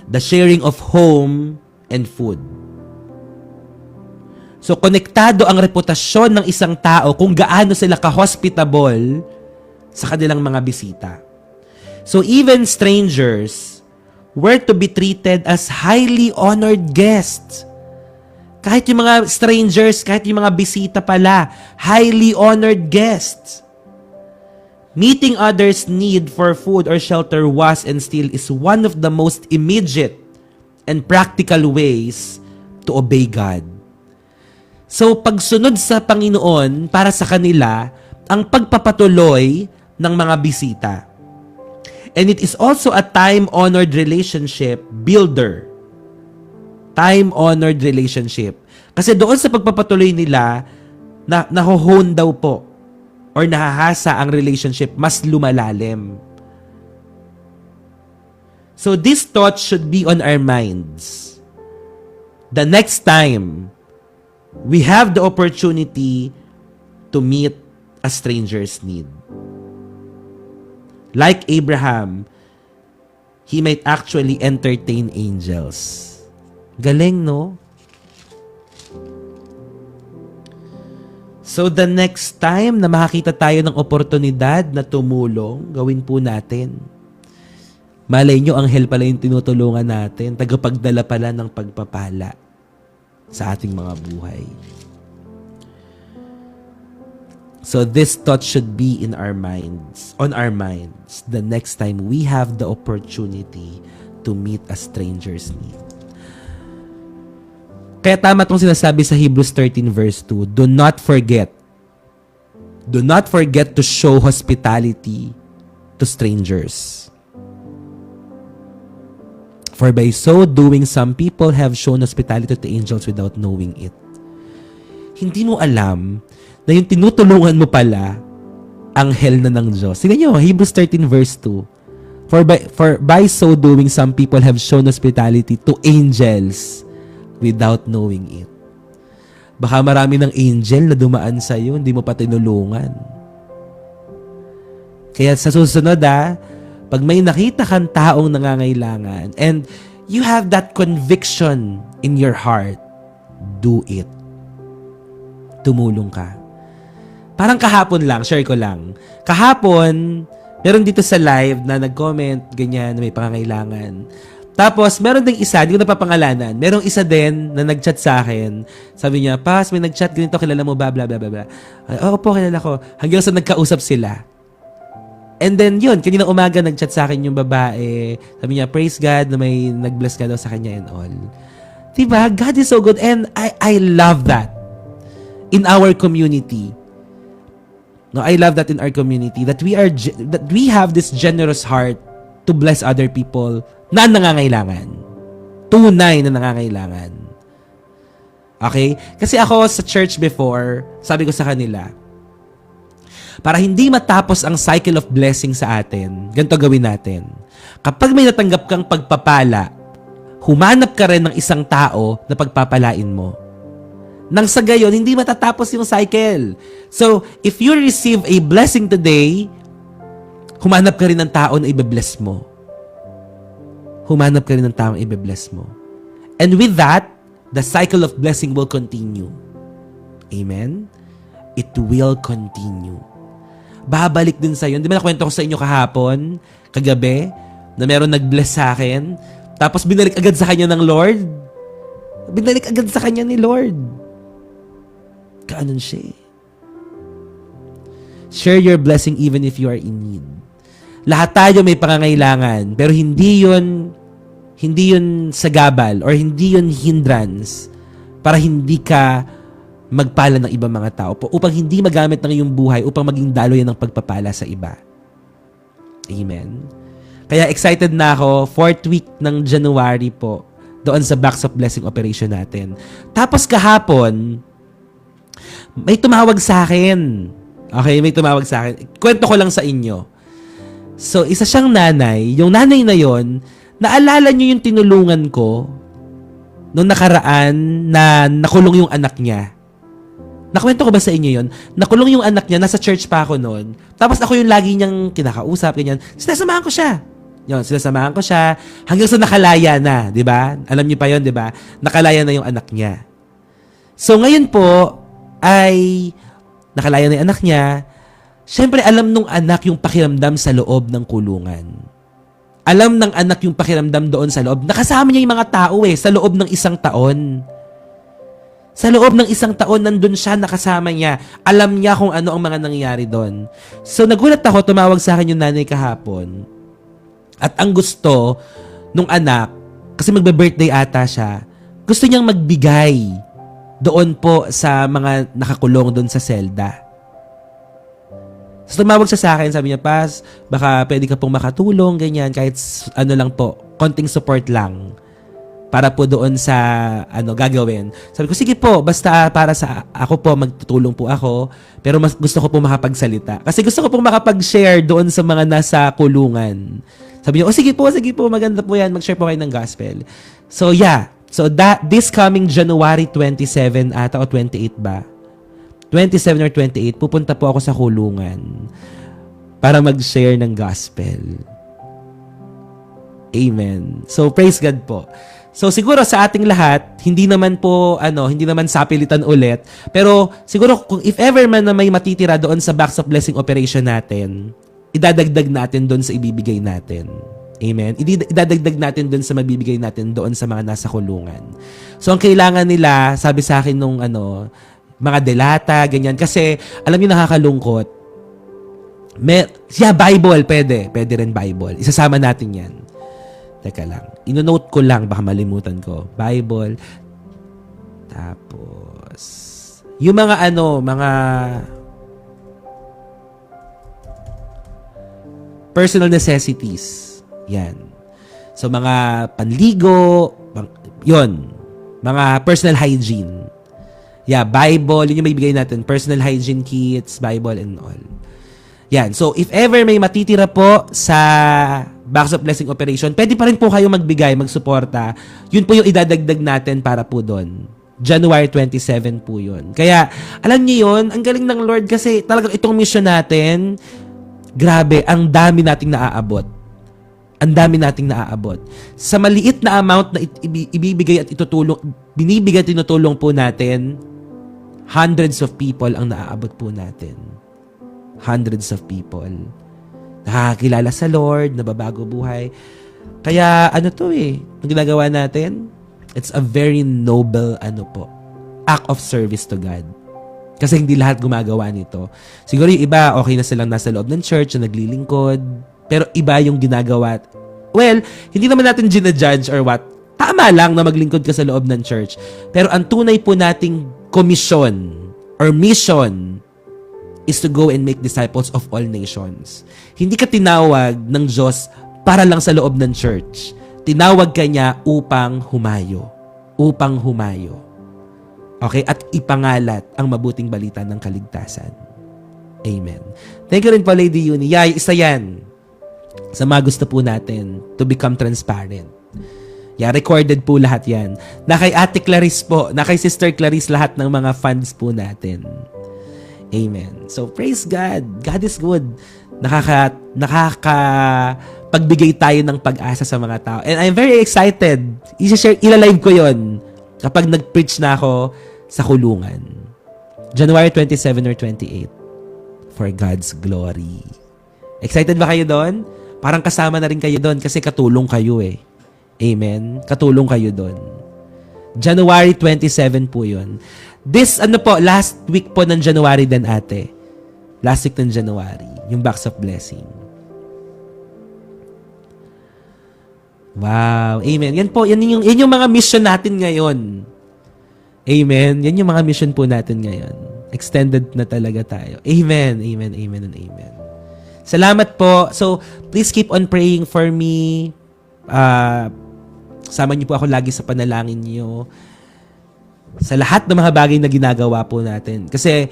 The sharing of home and food. So, konektado ang reputasyon ng isang tao kung gaano sila ka-hospitable sa kanilang mga bisita. So, even strangers were to be treated as highly honored guests. Kahit yung mga strangers, kahit yung mga bisita pala, highly honored guests. Meeting others' need for food or shelter was and still is one of the most immediate and practical ways to obey God. So, pagsunod sa Panginoon para sa kanila, ang pagpapatuloy ng mga bisita. And it is also a time-honored relationship builder. Time-honored relationship. Kasi doon sa pagpapatuloy nila, nahohone daw po or nahahasa ang relationship, mas lumalalim. So, this thought should be on our minds. The next time we have the opportunity to meet a stranger's need. Like Abraham, he might actually entertain angels. Galing, no? So the next time na makakita tayo ng oportunidad na tumulong, gawin po natin. Malay nyo, anghel pala yung tinutulungan natin, tagapagdala pala ng pagpapala sa ating mga buhay. So this thought should be in our minds, on our minds, the next time we have the opportunity to meet a stranger's need. Kaya tama itong sinasabi sa Hebrews 13 verse 2, do not forget to show hospitality to strangers. For by so doing, some people have shown hospitality to angels without knowing it. Hindi mo alam na yung tinutulungan mo pala, anghel na ng Diyos. Tingnan nyo, Hebrews 13 verse 2. For by so doing, some people have shown hospitality to angels without knowing it. Baka marami ng angel na dumaan sa'yo, hindi mo pa tinulungan. Kaya sa susunod pag may nakita kang taong nangangailangan and you have that conviction in your heart, do it. Tumulong ka. Parang kahapon lang, share ko lang. Kahapon, meron dito sa live na nag-comment, ganyan, na may pangangailangan. Tapos, meron ding isa, hindi ko napapangalanan. Merong isa din na nag-chat sa akin. Sabi niya, Pas, may nag-chat, ganito, kilala mo ba, bla bla bla bla. Oo po, kilala ko. Hanggang sa nagkausap sila. And then, yun, kaninang umaga, nag-chat sa akin yung babae. Sabi niya, praise God, na may nag-bless ka daw sa kanya and all. Diba? God is so good. And I love that in our community. No, I love that in our community that we have this generous heart to bless other people na nangangailangan. Tunay na nangangailangan. Okay? Kasi ako sa church before, sabi ko sa kanila, para hindi matapos ang cycle of blessing sa atin, ganito gawin natin. Kapag may natanggap kang pagpapala, humanap ka rin ng isang tao na pagpapalain mo. Nang sa gayon, hindi matatapos yung cycle. So, if you receive a blessing today, humanap ka rin ng tao na ibe-bless mo. Humanap ka rin ng tao na ibe-bless mo. And with that, the cycle of blessing will continue. Amen? It will continue. Babalik din sa'yo. Di ba nakwento ko sa inyo kahapon, kagabi, na meron nag-bless sa akin, tapos binalik agad sa kanya ng Lord? Binalik agad sa kanya ni Lord. Kaanon siya. Share your blessing even if you are in need. Lahat tayo may pangangailangan, pero hindi yun sagabal or hindi yun hindrance para hindi ka magpala ng ibang mga tao upang hindi magamit ng iyong buhay upang maging daloy ng pagpapala sa iba. Amen. Kaya excited na ako, 4th week ng January po, doon sa Box of Blessing operation natin. Tapos kahapon, may tumawag sa akin. Okay, may tumawag sa akin. Kwento ko lang sa inyo. So, isa siyang nanay. Yung nanay na yon, naalala niyo yung tinulungan ko nung nakaraan na nakulong yung anak niya. Nakwento ko ba sa inyo yon? Nakulong yung anak niya, nasa church pa ako noon. Tapos ako yung lagi niyang kinakausap, ganyan. Sinasamahan ko siya. Yun, sinasamahan ko siya hanggang sa nakalaya na, di ba? Alam niyo pa yon, di ba? Nakalaya na yung anak niya. So, ngayon po, ay nakalaya na yung anak niya, syempre alam nung anak yung pakiramdam sa loob ng kulungan. Alam ng anak yung pakiramdam doon sa loob. Nakasama niya yung mga tao sa loob ng 1 taon. Sa loob ng 1 taon, nandun siya, nakasama niya. Alam niya kung ano ang mga nangyayari doon. So nagulat ako, tumawag sa akin yung nanay kahapon. At ang gusto nung anak, kasi magbe-birthday ata siya, gusto niyang magbigay doon po sa mga nakakulong doon sa selda. So tumawag siya sa akin, sabi niya, Pas, baka pwede ka pong makatulong, ganyan, kahit ano lang po, konting support lang para po doon sa gagawin. Sabi ko, sige po, basta para sa ako po, magtutulong po ako, pero mas gusto ko po makapagsalita. Kasi gusto ko pong makapag-share doon sa mga nasa kulungan. Sabi niya, sige po, maganda po yan, mag-share po kayo ng gospel. So yeah, so this coming January 27 ata o 28 ba? 27 or 28, pupunta po ako sa kulungan para mag-share ng gospel. Amen. So praise God po. So siguro sa ating lahat, hindi naman po hindi naman sapilitan ulit, pero siguro kung if ever man na may matitira doon sa Box of Blessing operation natin, idadagdag natin doon sa ibibigay natin. Amen. Idadagdag natin doon sa mabibigay natin doon sa mga nasa kulungan. So ang kailangan nila, sabi sa akin nung mga delata, ganyan, kasi alam niyo nakakalungkot. Bible, pwede rin Bible. Isasama natin 'yan. Teka lang. Ino-note ko lang, baka malimutan ko. Bible. Tapos, yung mga mga personal necessities. Yan. So, mga panligo, yun. Mga personal hygiene. Yeah, Bible, yun yung maibigay natin. Personal hygiene kits, Bible, and all. Yan. So, if ever may matitira po sa Box of Blessing Operation, pwede pa rin po kayo magbigay, magsuporta. Yun po yung idadagdag natin para po doon. January 27 po yun. Kaya, alam niyo yun, ang galing ng Lord kasi talagang itong mission natin, grabe, ang dami nating naaabot. Ang dami nating naaabot. Sa maliit na amount na ibibigay at binibigay at tinutulong po natin, hundreds of people ang naaabot po natin. Hundreds of people. Nakakakilala sa Lord, nababago buhay. Kaya ang ginagawa natin, it's a very noble act of service to God. Kasi hindi lahat gumagawa nito. Siguro yung iba, okay na silang nasa loob ng church na naglilingkod, pero iba yung ginagawa. Well, hindi naman natin ginajudge or what. Tama lang na maglingkod ka sa loob ng church. Pero ang tunay po nating komisyon or mission is to go and make disciples of all nations. Hindi ka tinawag ng Diyos para lang sa loob ng church. Tinawag ka niya upang humayo. Upang humayo. Okay? At ipangalat ang mabuting balita ng kaligtasan. Amen. Thank you rin po, Lady Uni. Isa yan sa mga gusto po natin to become transparent. Recorded po lahat yan. Na kay Ate Clarice po, na kay Sister Clarice lahat ng mga funds po natin. Amen. So, praise God. God is good. Pagbigay tayo ng pag-asa sa mga tao. And I'm very excited. Ilalive ko yon kapag nag-preach na ako sa kulungan. January 27 or 28. For God's glory. Excited ba kayo doon? Parang kasama na rin kayo doon kasi katulong kayo eh. Amen? Katulong kayo doon. January 27 po yun. This, last week po ng January din ate. Last week ng January. Yung Box of Blessing. Wow. Amen. Yan po, yan yung mga mission natin ngayon. Amen. Yan yung mga mission po natin ngayon. Extended na talaga tayo. Amen. Amen. Amen and amen. Salamat po. So, please keep on praying for me. Sama niyo po ako lagi sa panalangin niyo. Sa lahat ng mga bagay na ginagawa po natin. Kasi,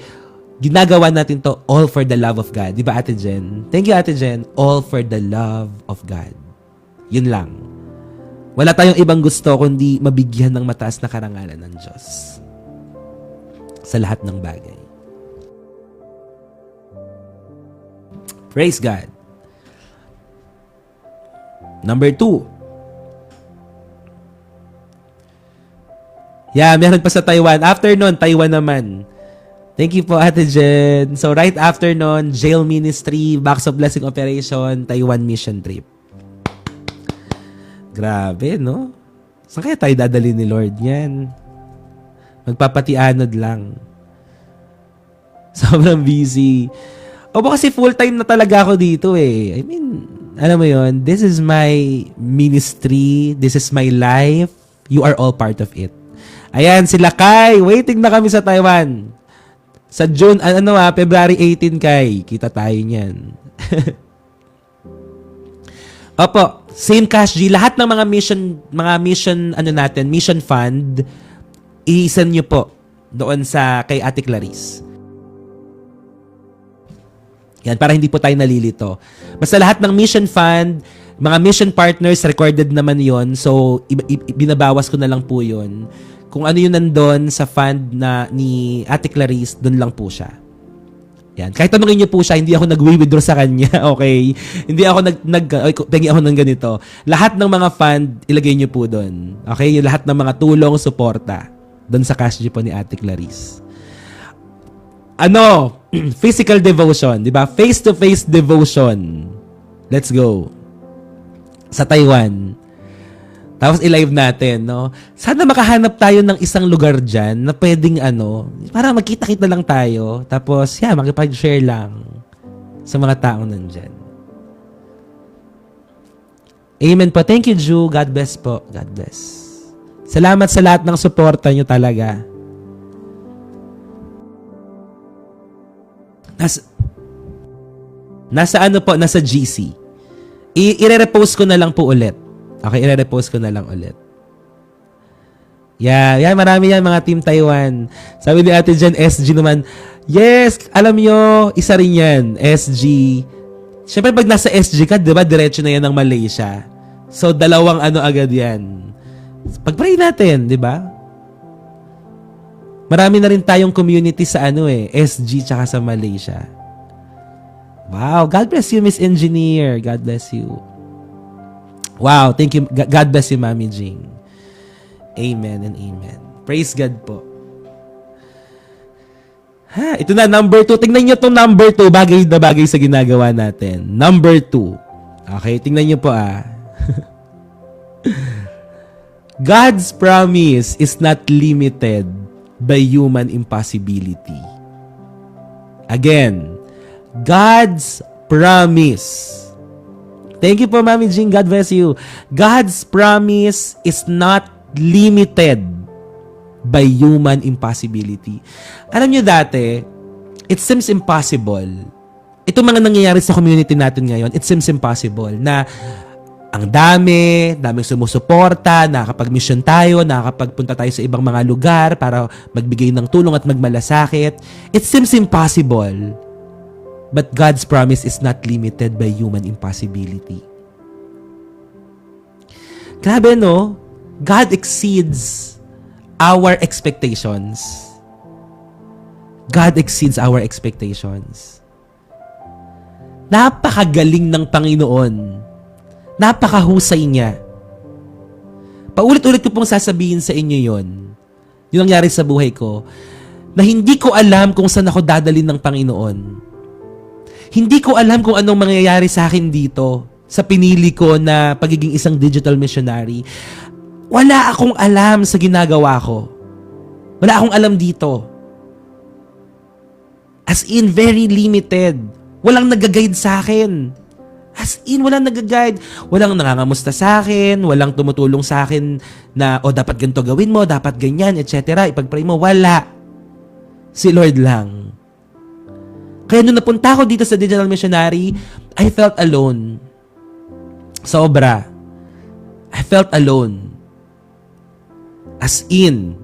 ginagawa natin to all for the love of God. Di ba, Ate Jen? Thank you, Ate Jen. All for the love of God. Yun lang. Wala tayong ibang gusto kundi mabigyan ng mataas na karangalan ng Diyos. Sa lahat ng bagay. Praise God. Number 2. Meron pa sa Taiwan. After nun, Taiwan naman. Thank you po, Ate Jen. So, right after nun, Jail Ministry, Box of Blessing Operation, Taiwan Mission Trip. Grabe, no? Saan kaya tayo dadali ni Lord yan? Magpapatianod lang. Sobrang busy. Kasi full-time na talaga ako dito eh. I mean, alam mo yon, this is my ministry. This is my life. You are all part of it. Ayan, sila Kai. Waiting na kami sa Taiwan. Sa June, February 18, Kai. Kita tayo niyan. Opo, same Cash G. Lahat ng mga mission fund, i-send nyo po doon sa kay Ate Clarice. Yan, para hindi po tayo nalilito. Basta lahat ng mission fund, mga mission partners, recorded naman yon. So, binabawas ko na lang po yon. Kung ano yun nandun sa fund na ni Ate Clarice, dun lang po siya. Yan. Kahit tanungin niyo po siya, hindi ako nag-withdraw sa kanya, okay? Hindi ako pengi ako ng ganito. Lahat ng mga fund, ilagay niyo po doon. Okay? Lahat ng mga tulong, suporta. Doon sa cash po ni Ate Clarice. Physical devotion, di ba? Face-to-face devotion. Let's go. Sa Taiwan. Tapos i-live natin, no? Sana makahanap tayo ng isang lugar dyan na pwedeng para magkita-kita lang tayo. Tapos, makipag-share lang sa mga taong nandyan. Amen po. Thank you, Ju. God bless po. God bless. Salamat sa lahat ng suporta nyo talaga. Nasa GC. I-repost ko na lang po ulit. Okay, i-repost ko na lang ulit. Marami yan mga Team Taiwan. Sabi ni Ate Jen, SG naman. Yes, alam nyo, isa rin yan, SG. Siyempre pag nasa SG ka, di ba, diretso na yan ng Malaysia. So, dalawang agad yan. Pag-pray natin, di ba? Marami na rin tayong community sa SG tsaka sa Malaysia. Wow, God bless you, Miss Engineer. God bless you. Wow, thank you. God bless you, Mami Jing. Amen and amen. Praise God po. Ito na, number 2. Tingnan nyo itong number 2. Bagay na bagay sa ginagawa natin. Number 2. Okay, tingnan nyo po God's promise is not limited by human impossibility. Again, God's promise. Thank you po, Mami Jing. God bless you. God's promise is not limited by human impossibility. Alam nyo dati, it seems impossible. Ito mga nangyayari sa community natin ngayon, it seems impossible na ang daming sumusuporta, nakakapag-mission tayo, nakakapagpunta tayo sa ibang mga lugar para magbigay ng tulong at magmalasakit. It seems impossible. But God's promise is not limited by human impossibility. Grabe, no? God exceeds our expectations. God exceeds our expectations. Napakagaling ng Panginoon. Napakahusay niya. Paulit-ulit ko pong sasabihin sa inyo yon. Yung nangyari sa buhay ko, na hindi ko alam kung saan ako dadalhin ng Panginoon. Hindi ko alam kung anong mangyayari sa akin dito sa pinili ko na pagiging isang digital missionary. Wala akong alam sa ginagawa ko. Wala akong alam dito. As in, very limited. Walang nag-guide sa akin. As in, walang nag-guide. Walang nangangamusta sa akin. Walang tumutulong sa akin na, dapat ganito gawin mo, dapat ganyan, etc. Ipag-pray mo. Wala. Si Lord lang. Kaya nung napunta ako dito sa digital missionary, I felt alone. Sobra. I felt alone. As in.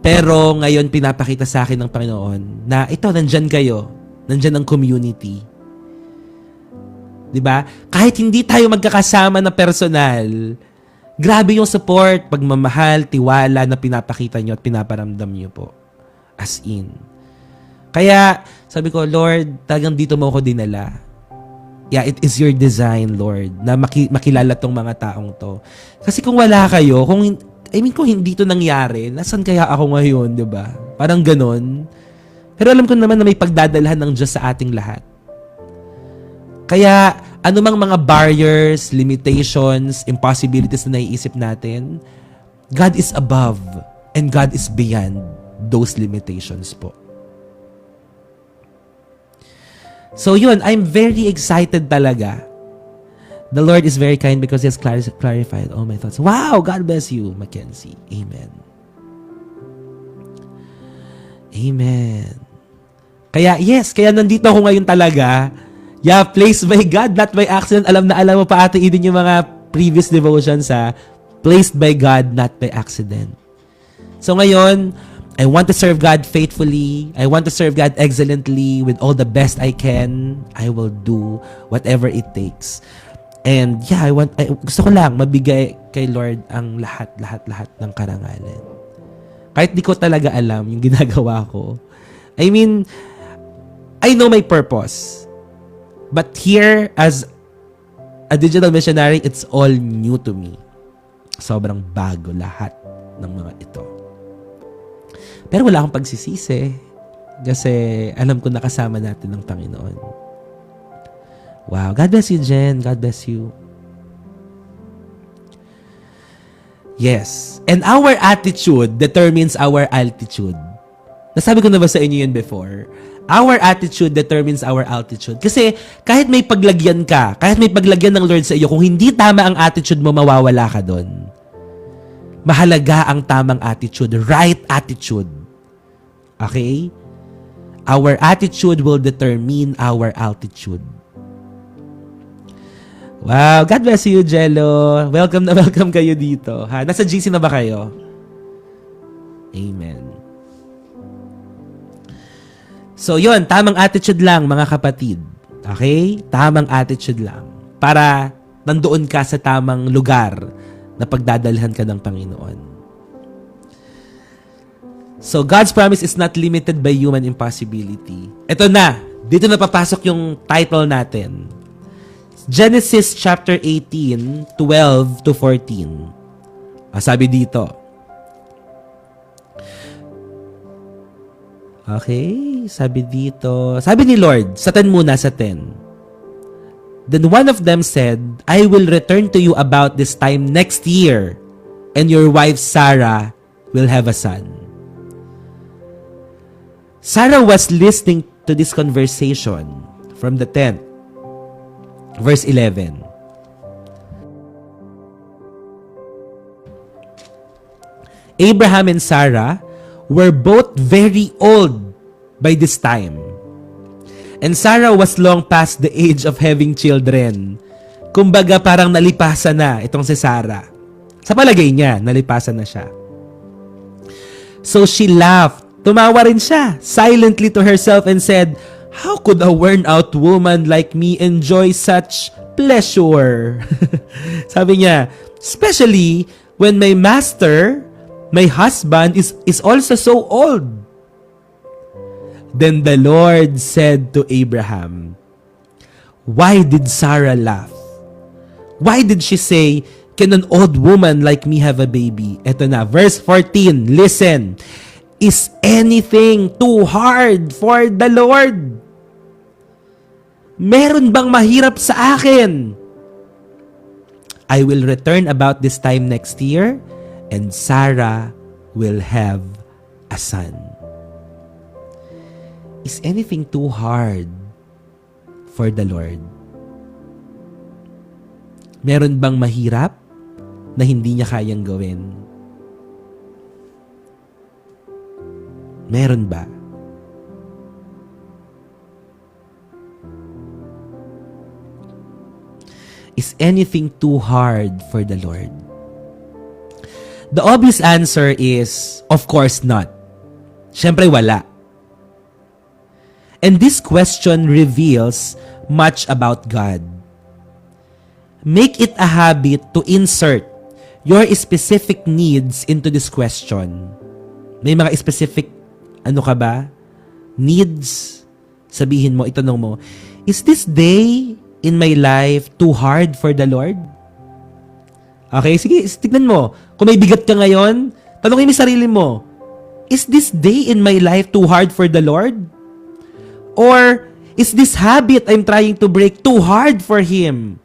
Pero ngayon pinapakita sa akin ng Panginoon na ito, nandyan kayo. Nandyan ang community. Diba? Kahit hindi tayo magkakasama na personal, grabe yung support, pagmamahal, tiwala na pinapakita nyo at pinaparamdam nyo po. As in. Kaya, sabi ko, Lord, talagang dito mo ako dinala. Yeah, it is your design, Lord, na makilala tong mga taong to. Kasi kung wala kayo, kung hindi to nangyari, nasan kaya ako ngayon, di ba? Parang ganon. Pero alam ko naman na may pagdadalhan ng Diyos sa ating lahat. Kaya, anumang mga barriers, limitations, impossibilities na naiisip natin, God is above and God is beyond those limitations po. So yun, I'm very excited talaga. The Lord is very kind because He has clarified all my thoughts. Wow! God bless you, Mackenzie. Amen. Amen. Kaya nandito ako ngayon talaga. Yeah, placed by God, not by accident. Alam mo pa Ate Eden yung mga previous devotions placed by God, not by accident. So ngayon, I want to serve God faithfully. I want to serve God excellently with all the best I can. I will do whatever it takes. And gusto ko lang mabigay kay Lord ang lahat ng karangalan. Kahit di ko talaga alam yung ginagawa ko. I mean, I know my purpose. But here, as a digital missionary, it's all new to me. Sobrang bago lahat ng mga ito. Pero wala akong pagsisisi kasi alam ko nakasama natin ng Panginoon. Wow. God bless you, Jen. God bless you. Yes. And our attitude determines our altitude. Nasabi ko na ba sa inyo yun before? Our attitude determines our altitude. Kasi kahit may paglagyan ka, kahit may paglagyan ng Lord sa iyo, kung hindi tama ang attitude mo, mawawala ka doon. Mahalaga ang tamang attitude, right attitude. Okay? Our attitude will determine our altitude. Wow, God bless you, Jello. Welcome na welcome kayo dito. Ha? Nasa GC na ba kayo? Amen. So, yun, tamang attitude lang, mga kapatid. Okay? Tamang attitude lang. Para nandoon ka sa tamang lugar na pagdadalhan ka ng Panginoon. So, God's promise is not limited by human impossibility. Ito na. Dito na papasok yung title natin. Genesis chapter 18, 12 to 14. Sabi dito. Okay, sabi dito. Sabi ni Lord, sa 10 muna, sa 10. Then one of them said, I will return to you about this time next year, and your wife Sarah will have a son. Sarah was listening to this conversation from the tent. Verse 11. Abraham and Sarah were both very old by this time. And Sarah was long past the age of having children. Kumbaga parang nalipasan na itong si Sarah. Sa palagay niya, nalipasan na siya. So she laughed. Tumawa rin siya silently to herself and said, how could a worn-out woman like me enjoy such pleasure? Sabi niya, especially when my master, my husband, is also so old. Then the Lord said to Abraham, why did Sarah laugh? Why did she say, can an old woman like me have a baby? Ito na, verse 14, listen. Is anything too hard for the Lord? Meron bang mahirap sa akin? I will return about this time next year, and Sarah will have a son. Is anything too hard for the Lord? Meron bang mahirap na hindi niya kayang gawin? Meron ba? Is anything too hard for the Lord? The obvious answer is, of course not. Siyempre wala. And this question reveals much about God. Make it a habit to insert your specific needs into this question. May mga specific ano ka ba? Needs. Sabihin mo, itanong mo, is this day in my life too hard for the Lord? Okay, sige, tignan mo. Kung may bigat ka ngayon, tanongin mo sarili mo, is this day in my life too hard for the Lord? Or is this habit I'm trying to break too hard for Him?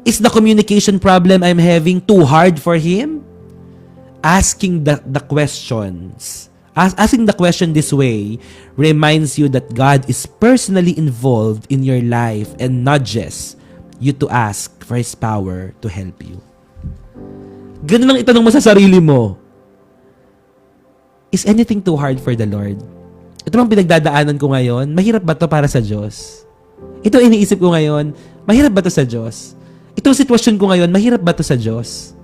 Is the communication problem I'm having too hard for Him? Asking the questions, asking the question this way reminds you that God is personally involved in your life and nudges you to ask for His power to help you. Ganun lang itanong mo sa sarili mo. Is anything too hard for the Lord? Ito bang pinagdadaanan ko ngayon? Mahirap ba to para sa Diyos? Ito iniisip ko ngayon, mahirap ba to sa Diyos? Itong sitwasyon ko ngayon, mahirap ba to sa Diyos?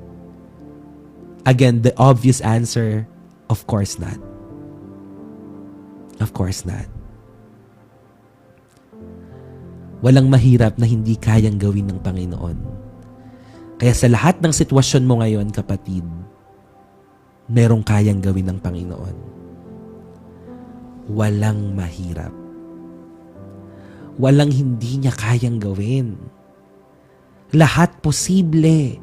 Again, the obvious answer, of course not. Of course not. Walang mahirap na hindi kayang gawin ng Panginoon. Kaya sa lahat ng sitwasyon mo ngayon, kapatid, merong kayang gawin ng Panginoon. walang mahirap. Walang hindi niya kayang gawin. Lahat posible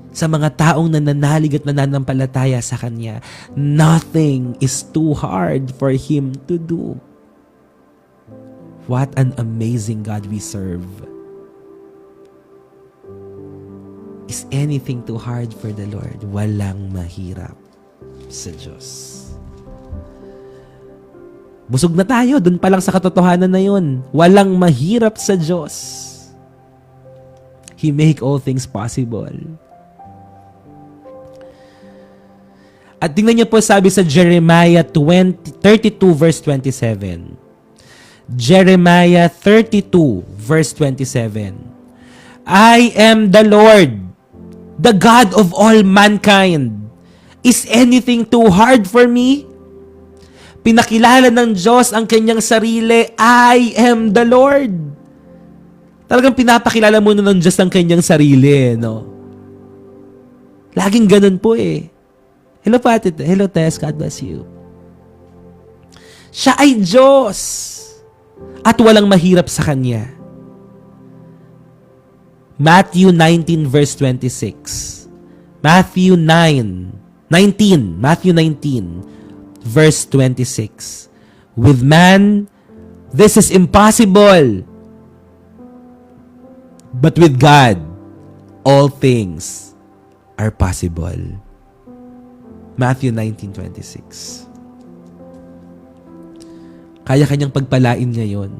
sa mga taong nananalig at nananampalataya sa Kanya. Nothing is too hard for Him to do. What an amazing God we serve. Is anything too hard for the Lord? Walang mahirap sa Diyos. Busog na tayo, dun pa lang sa katotohanan na yun. Walang mahirap sa Diyos. He make all things possible. At tingnan niyo po sabi sa Jeremiah 32 verse 27. Jeremiah 32 verse 27. I am the Lord, the God of all mankind. Is anything too hard for me? Pinakilala ng Diyos ang kanyang sarili, I am the Lord. Talagang pinapakilala muna ng Diyos ang kanyang sarili, no? Laging ganun po eh. Hello, Pati. Hello, Tess. God bless you. Siya ay Diyos at walang mahirap sa Kanya. Matthew 19 verse 26. Matthew 19 verse 26. With man, this is impossible. But with God, all things are possible. Matthew 19:26. Kaya kanyang pagpalain ngayon.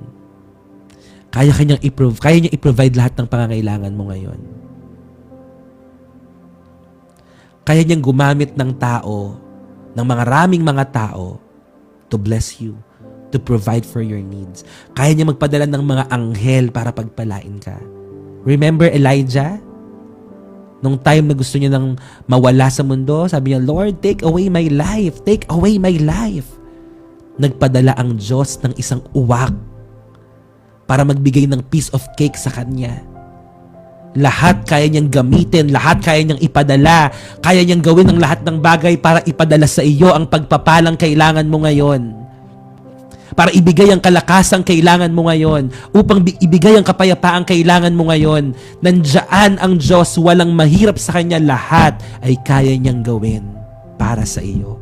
Kaya niyang i-provide lahat ng pangangailangan mo ngayon. Kaya niyang gumamit ng tao, ng maraming mga tao, to bless you, to provide for your needs. Kaya niya magpadala ng mga anghel para pagpalain ka. Remember Elijah? Nung time na gusto niya nang mawala sa mundo, sabi niya, Lord, take away my life. Take away my life. Nagpadala ang Diyos ng isang uwak para magbigay ng piece of cake sa kanya. Lahat kaya niyang gamitin, lahat kaya niyang ipadala, kaya niyang gawin ang lahat ng bagay para ipadala sa iyo ang pagpapalang kailangan mo ngayon. Para ibigay ang kalakasang kailangan mo ngayon, upang ibigay ang kapayapaang kailangan mo ngayon. Nandiyan ang Diyos, walang mahirap sa Kanya, lahat ay kaya niyang gawin para sa iyo.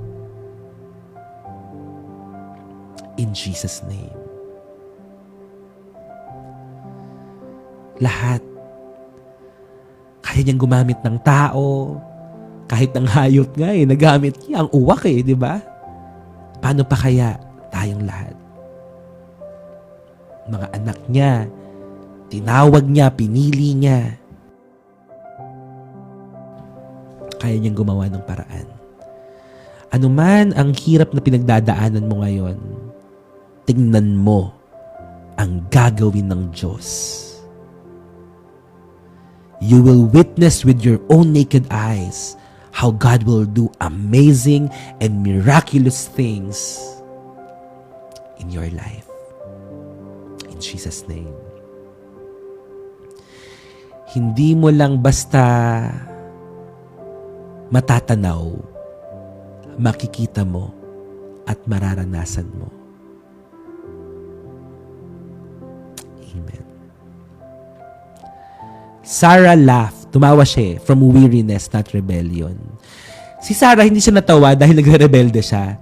In Jesus' name. Lahat. Kaya niyang gumamit ng tao, kahit ng hayop nga nagamit niya ang uwak di ba? Paano pa kaya tayong lahat? Mga anak niya, tinawag niya, pinili niya. Kaya niyang gumawa ng paraan. Ano man ang hirap na pinagdadaanan mo ngayon, tingnan mo ang gagawin ng Diyos. You will witness with your own naked eyes how God will do amazing and miraculous things in your life. In Jesus' name. Hindi mo lang basta matatanaw, makikita mo at mararanasan mo. Amen. Sarah laughed. Tumawa siya from weariness, not rebellion. Si Sarah, hindi siya natawa dahil nagre-rebelde siya.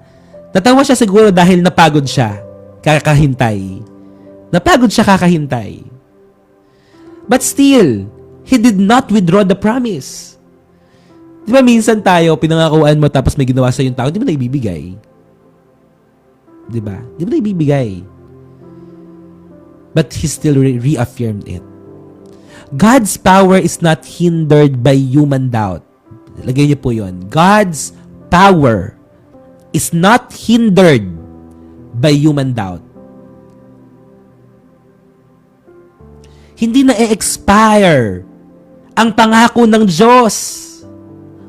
Natawa siya siguro dahil napagod siya, kakahintay. Napagod siya kakahintay. But still, he did not withdraw the promise. Di ba minsan tayo, pinangakuan mo tapos may ginawa sa yung tao, di mo na ibibigay. Di ba? Di mo na ibibigay. But he still reaffirmed it. God's power is not hindered by human doubt. Lagay niyo po yun. God's power is not hindered by human doubt. Hindi na e-expire ang pangako ng Diyos.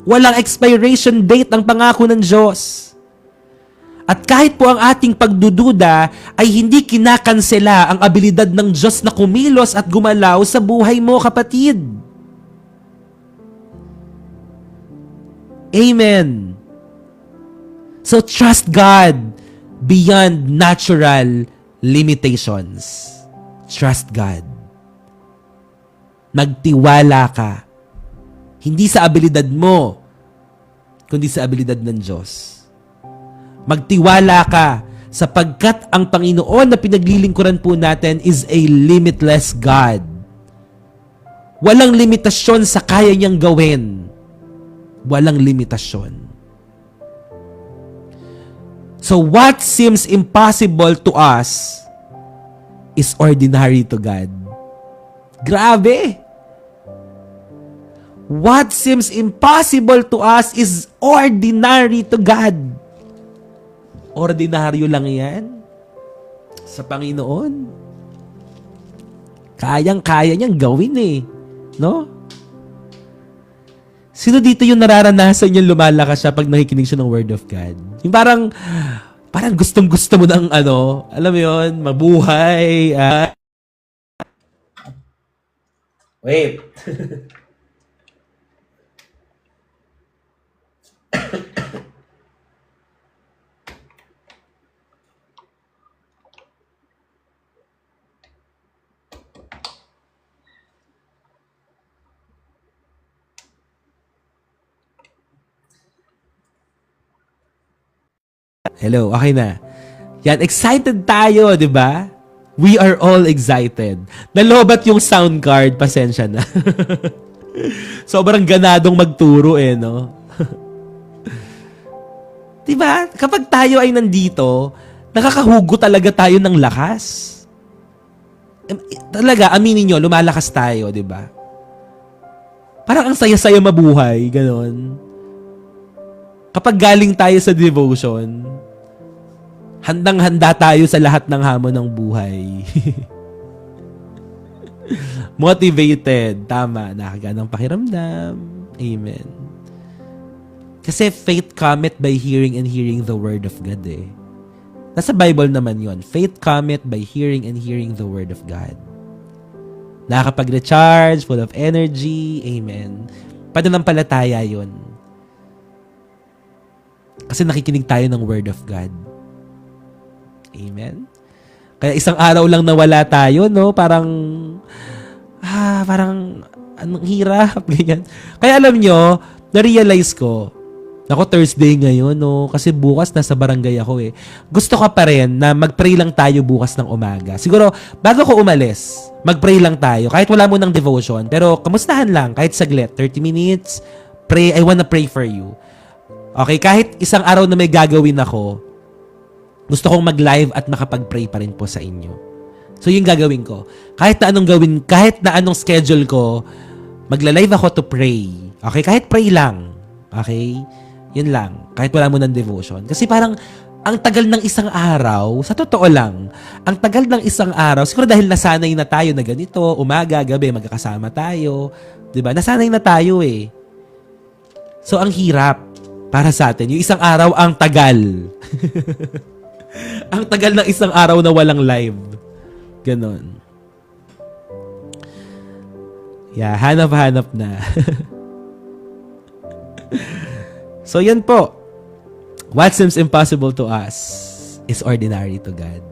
Walang expiration date ang pangako ng Diyos. At kahit po ang ating pagdududa ay hindi kinakansela ang abilidad ng Diyos na kumilos at gumalaw sa buhay mo, kapatid. Amen. So trust God beyond natural limitations. Trust God. Magtiwala ka. Hindi sa abilidad mo, kundi sa abilidad ng Diyos. Magtiwala ka sapagkat ang Panginoon na pinaglilingkuran po natin is a limitless God. Walang limitasyon sa kaya niyang gawin. Walang limitasyon. So what seems impossible to us is ordinary to God. Grabe! What seems impossible to us is ordinary to God. Ordinaryo lang yan sa Panginoon. Kayang-kaya niyang gawin eh. No? Sino dito yung nararanasan yung lumalakas siya pag nakikinig siya ng Word of God? Yung parang gustong-gusto mo ng alam mo yun, mabuhay. Wait. Hello, okay na. Yan, excited tayo, di ba? We are all excited. Nalobat yung sound card, pasensya na. Sobrang ganadong magturo no? Di ba? Kapag tayo ay nandito, nakakahugo talaga tayo ng lakas. Talaga, aminin nyo, lumalakas tayo, di ba? Parang ang saya-saya mabuhay, ganon. Kapag galing tayo sa devotion, handang-handa tayo sa lahat ng hamon ng buhay. Motivated. Tama. Nakaganang pakiramdam. Amen. Kasi faith cometh by hearing and hearing the word of God eh. Nasa Bible naman yon. Faith cometh by hearing and hearing the word of God. Nakakapag-recharge, full of energy. Amen. Pananampalataya yun. Kasi nakikinig tayo ng word of God. Amen? Kaya isang araw lang nawala tayo, no? Parang anong hirap, ganyan. Kaya alam nyo, na-realize ko, ako Thursday ngayon, no? Kasi bukas nasa barangay ako eh. Gusto ko pa rin na mag-pray lang tayo bukas ng umaga. Siguro, bago ko umalis, mag-pray lang tayo. Kahit wala mo ng devotion. Pero, kamustahan lang, kahit saglit, 30 minutes, pray, I wanna pray for you. Okay, kahit isang araw na may gagawin ako, gusto kong mag-live at makapag-pray pa rin po sa inyo. So, yung gagawin ko. Kahit na anong schedule ko, magla-live ako to pray. Okay? Kahit pray lang. Okay? Yun lang. Kahit wala mo ng devotion. Kasi parang, ang tagal ng isang araw, sa totoo lang, ang tagal ng isang araw, siguro dahil nasanay na tayo na ganito, umaga, gabi, magkakasama tayo. Diba? Nasanay na tayo eh. So, ang hirap para sa atin. Yung isang araw, ang tagal. Ang tagal ng isang araw na walang live. Ganon. Yeah, hanap-hanap na. So, yan po. What seems impossible to us is ordinary to God.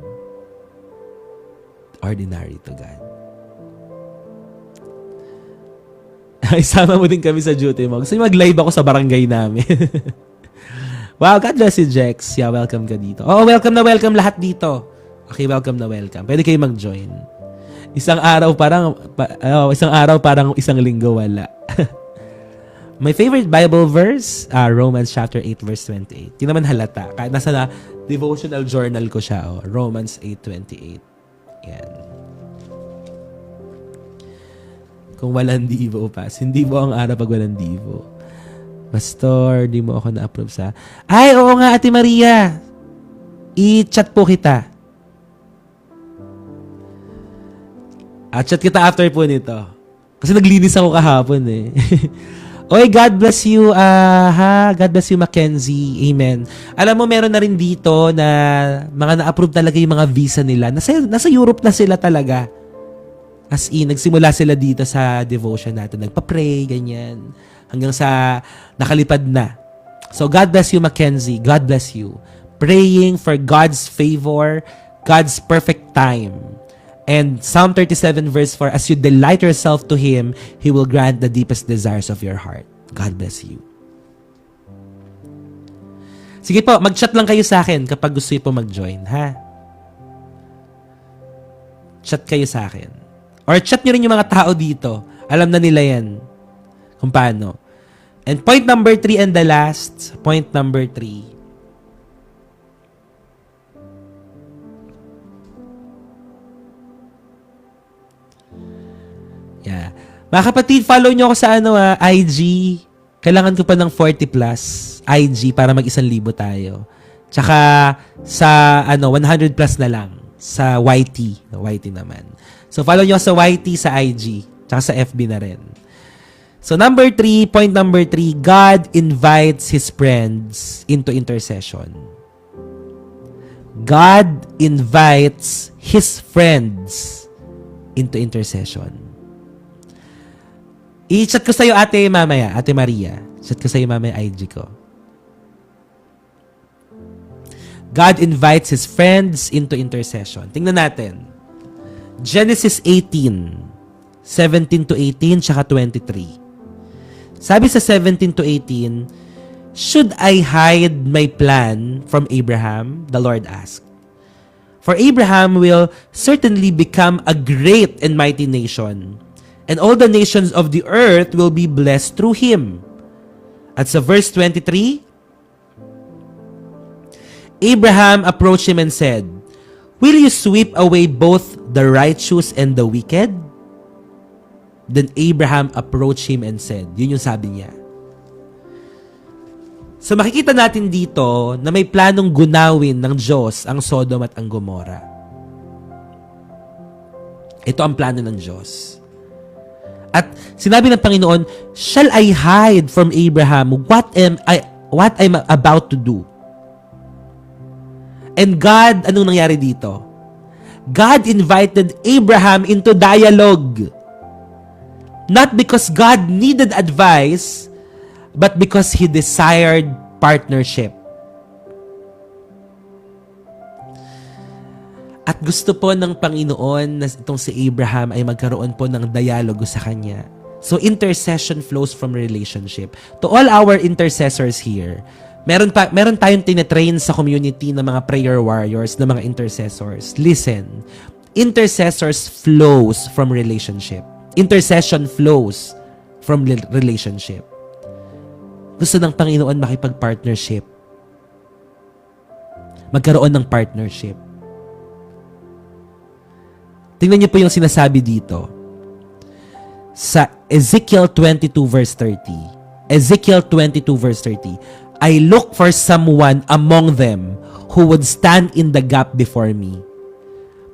Ordinary to God. Isama mo din kami sa duty mo. Gusto mag-live ako sa barangay namin. Wow, God bless you, Jex. Yeah, welcome ka dito. Oh, welcome na welcome lahat dito. Okay, welcome na welcome. Pwede kayo mag-join. Isang araw parang isang linggo wala. My favorite Bible verse, Romans chapter 8 verse 28. Di naman halata. Kahit nasa na devotional journal ko siya. Romans 8:28. Yan. Kung walang divo, pas. Hindi mo ang araw pag walang divo. Pastor, di mo ako na-approve sa... Ay, oo nga, Ate Maria. I-chat po kita. Chat kita after po nito. Kasi naglinis ako kahapon eh. Oy, God bless you. God bless you, Mackenzie. Amen. Alam mo, meron na rin dito na mga na-approve talaga yung mga visa nila. Nasa Europe na sila talaga. As in, nagsimula sila dito sa devotion natin. Nagpa-pray, ganyan. Hanggang sa nakalipad na. So, God bless you, Mackenzie. God bless you. praying for God's favor, God's perfect time. And Psalm 37 verse 4, as you delight yourself to Him, He will grant the deepest desires of your heart. God bless you. Sige po, mag-chat lang kayo sa akin kapag gusto niyo po mag-join, ha? Chat kayo sa akin. Or chat nyo rin yung mga tao dito. Alam na nila yan kung paano. And point number 3 and the last, point number 3. Yeah. Mga kapatid, follow nyo ako sa IG. Kailangan ko pa ng 40 plus IG para mag-1,000 tayo. Tsaka sa 100 plus na lang sa YT. YT naman. So follow nyo sa YT, sa IG, tsaka sa FB na rin. So point number 3, God invites His friends into intercession. God invites His friends into intercession. I-chat ko sa'yo ate mamaya, ate Maria. Chat ko sa'yo mamaya IG ko. God invites His friends into intercession. Tingnan natin. Genesis 18, 17 to 18, tsaka 23. Sabi sa 17 to 18, should I hide my plan from Abraham? The Lord asked. For Abraham will certainly become a great and mighty nation, and all the nations of the earth will be blessed through him. At sa verse 23, Abraham approached him and said, will you sweep away both the righteous and the wicked? Then Abraham approached him and said, yun yung sabi niya. So makikita natin dito na may planong gunawin ng Diyos ang Sodom at ang Gomorrah. Ito ang plano ng Diyos. At sinabi ng Panginoon, shall I hide from Abraham what I'm about to do? And God, anong nangyari dito? God invited Abraham into dialogue. Not because God needed advice, but because He desired partnership. At gusto po ng Panginoon na itong si Abraham ay magkaroon po ng dialogo sa kanya. So intercession flows from relationship. To all our intercessors here, meron tayong tinetrain sa community ng mga prayer warriors, ng mga intercessors. Listen, intercessors flows from relationship. Intercession flows from relationship. Gusto ng Panginoon makipag-partnership. Magkaroon ng partnership. Tingnan niyo po yung sinasabi dito. Sa Ezekiel 22 verse 30. Ezekiel 22 verse 30. I look for someone among them who would stand in the gap before me.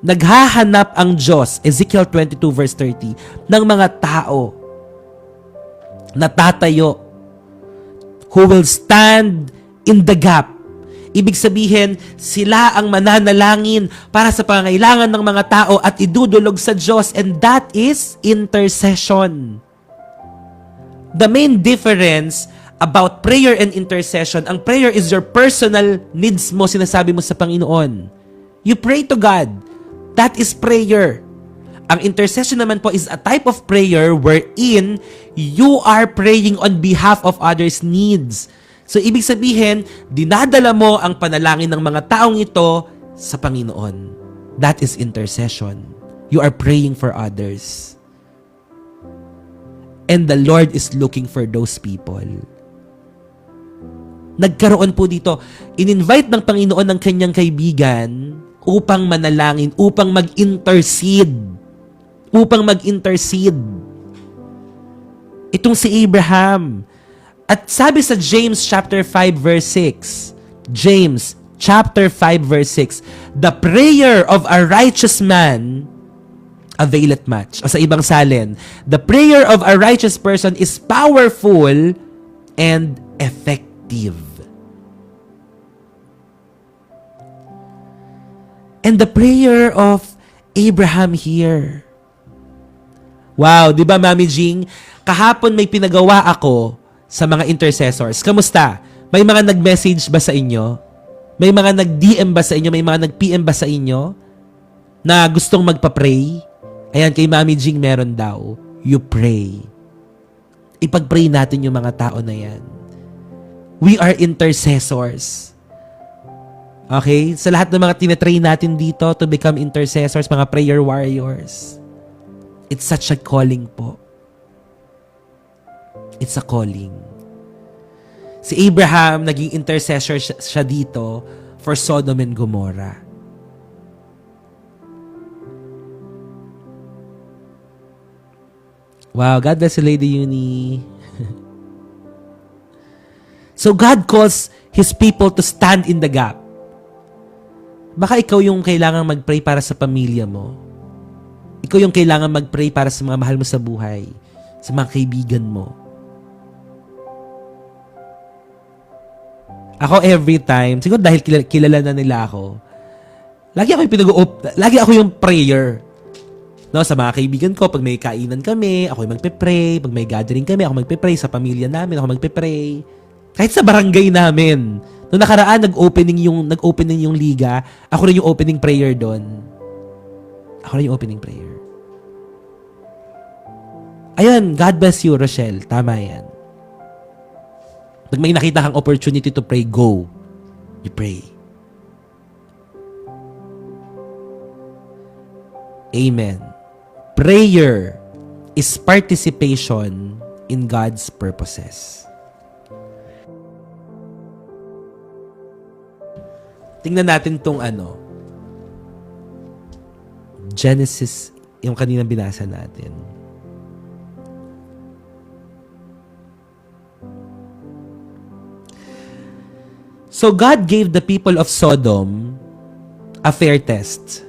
Naghahanap ang Diyos, Ezekiel 22 verse 30, ng mga tao na tatayo who will stand in the gap. Ibig sabihin, sila ang mananalangin para sa pangangailangan ng mga tao at idudulog sa Diyos, and that is intercession. The main difference about prayer and intercession, ang prayer is your personal needs mo, sinasabi mo sa Panginoon. You pray to God. That is prayer. Ang intercession naman po is a type of prayer wherein you are praying on behalf of others' needs. So, ibig sabihin, dinadala mo ang panalangin ng mga taong ito sa Panginoon. That is intercession. You are praying for others. And the Lord is looking for those people. Nagkaroon po dito, in-invite ng Panginoon ng kanyang kaibigan upang manalangin, upang mag-intercede. Upang mag-intercede. Itong si Abraham. At sabi sa James chapter 5 verse 6, James chapter 5 verse 6, the prayer of a righteous man availeth much. O sa ibang salin, the prayer of a righteous person is powerful and effective. And the prayer of Abraham here. Wow, di ba Mami Jing? Kahapon may pinagawa ako sa mga intercessors. Kamusta? May mga nag-message ba sa inyo? May mga nag-DM ba sa inyo? May mga nag-PM ba sa inyo na gustong magpa-pray? Ayan, kay Mami Jing meron daw. You pray. Ipag-pray natin yung mga tao na yan. We are intercessors. Okay? Sa lahat ng mga tinatrain natin dito to become intercessors, mga prayer warriors. It's such a calling po. It's a calling. Si Abraham, naging intercessor siya dito for Sodom and Gomorrah. Wow, God bless you, Lady Uni. So God calls His people to stand in the gap. Baka ikaw yung kailangang mag-pray para sa pamilya mo. Ikaw yung kailangang mag-pray para sa mga mahal mo sa buhay, sa mga kaibigan mo. Ako every time, siguro dahil kilala na nila ako, lagi ako yung prayer. No, sa mga kaibigan ko, pag may kainan kami, ako yung magpe-pray. Pag may gathering kami, ako magpe-pray. Sa pamilya namin, ako magpe-pray. Kahit sa barangay namin. Noong nakaraan, nag-opening yung liga, ako rin yung opening prayer doon. Ako rin yung opening prayer. Ayun, God bless you, Rochelle. Tama yan. Pag may nakita kang opportunity to pray, go. You pray. Amen. Prayer is participation in God's purposes. Tingnan natin tong Genesis, yung kanina binasa natin. So God gave the people of Sodom a fair test.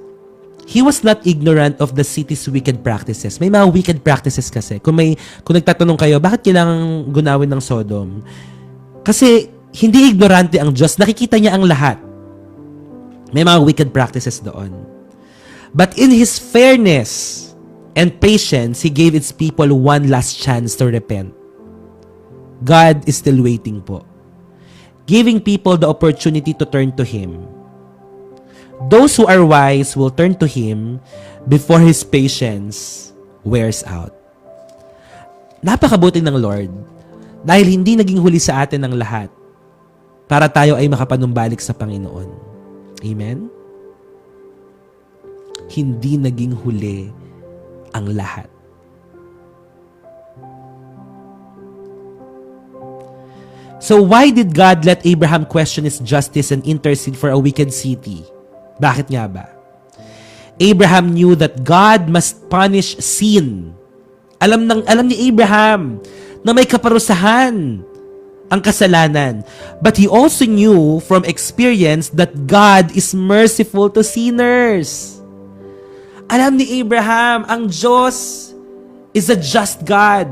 He was not ignorant of the city's wicked practices. May mga wicked practices kasi. Kung nagtatanong kayo, bakit kailangang gunawin ng Sodom? Kasi hindi ignorante ang Diyos. Nakikita niya ang lahat. May mga wicked practices doon. But in His fairness and patience, He gave its people one last chance to repent. God is still waiting po. Giving people the opportunity to turn to Him. Those who are wise will turn to Him before His patience wears out. Napakabuti ng Lord dahil hindi naging huli sa atin ang lahat para tayo ay makapanumbalik sa Panginoon. Amen? Hindi naging huli ang lahat. So why did God let Abraham question His justice and intercede for a wicked city? Bakit nga ba? Abraham knew that God must punish sin. Alam ni Abraham na may kaparusahan ang kasalanan. But he also knew from experience that God is merciful to sinners. Alam ni Abraham, ang Diyos is a just God.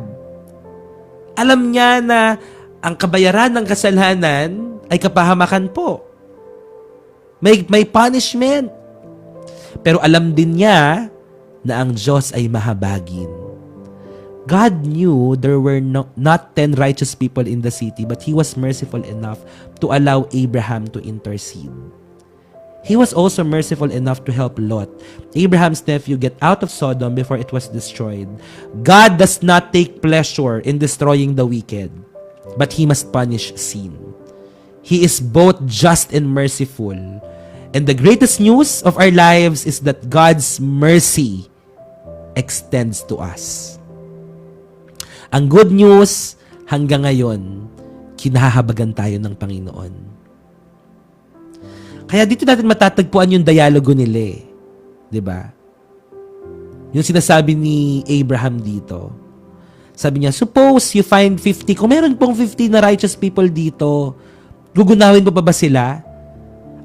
Alam niya na ang kabayaran ng kasalanan ay kapahamakan po. May punishment. Pero alam din niya na ang Diyos ay mahabagin. God knew there were not 10 righteous people in the city, but He was merciful enough to allow Abraham to intercede. He was also merciful enough to help Lot, Abraham's nephew, get out of Sodom before it was destroyed. God does not take pleasure in destroying the wicked, but He must punish sin. He is both just and merciful. And the greatest news of our lives is that God's mercy extends to us. Ang good news, hanggang ngayon, kinahahabagan tayo ng Panginoon. Kaya dito natin matatagpuan yung dialogo nila eh. 'Di ba? Yung sinasabi ni Abraham dito. Sabi niya, suppose you find 50. Kung meron pong 50 na righteous people dito, gugunawin mo pa ba sila?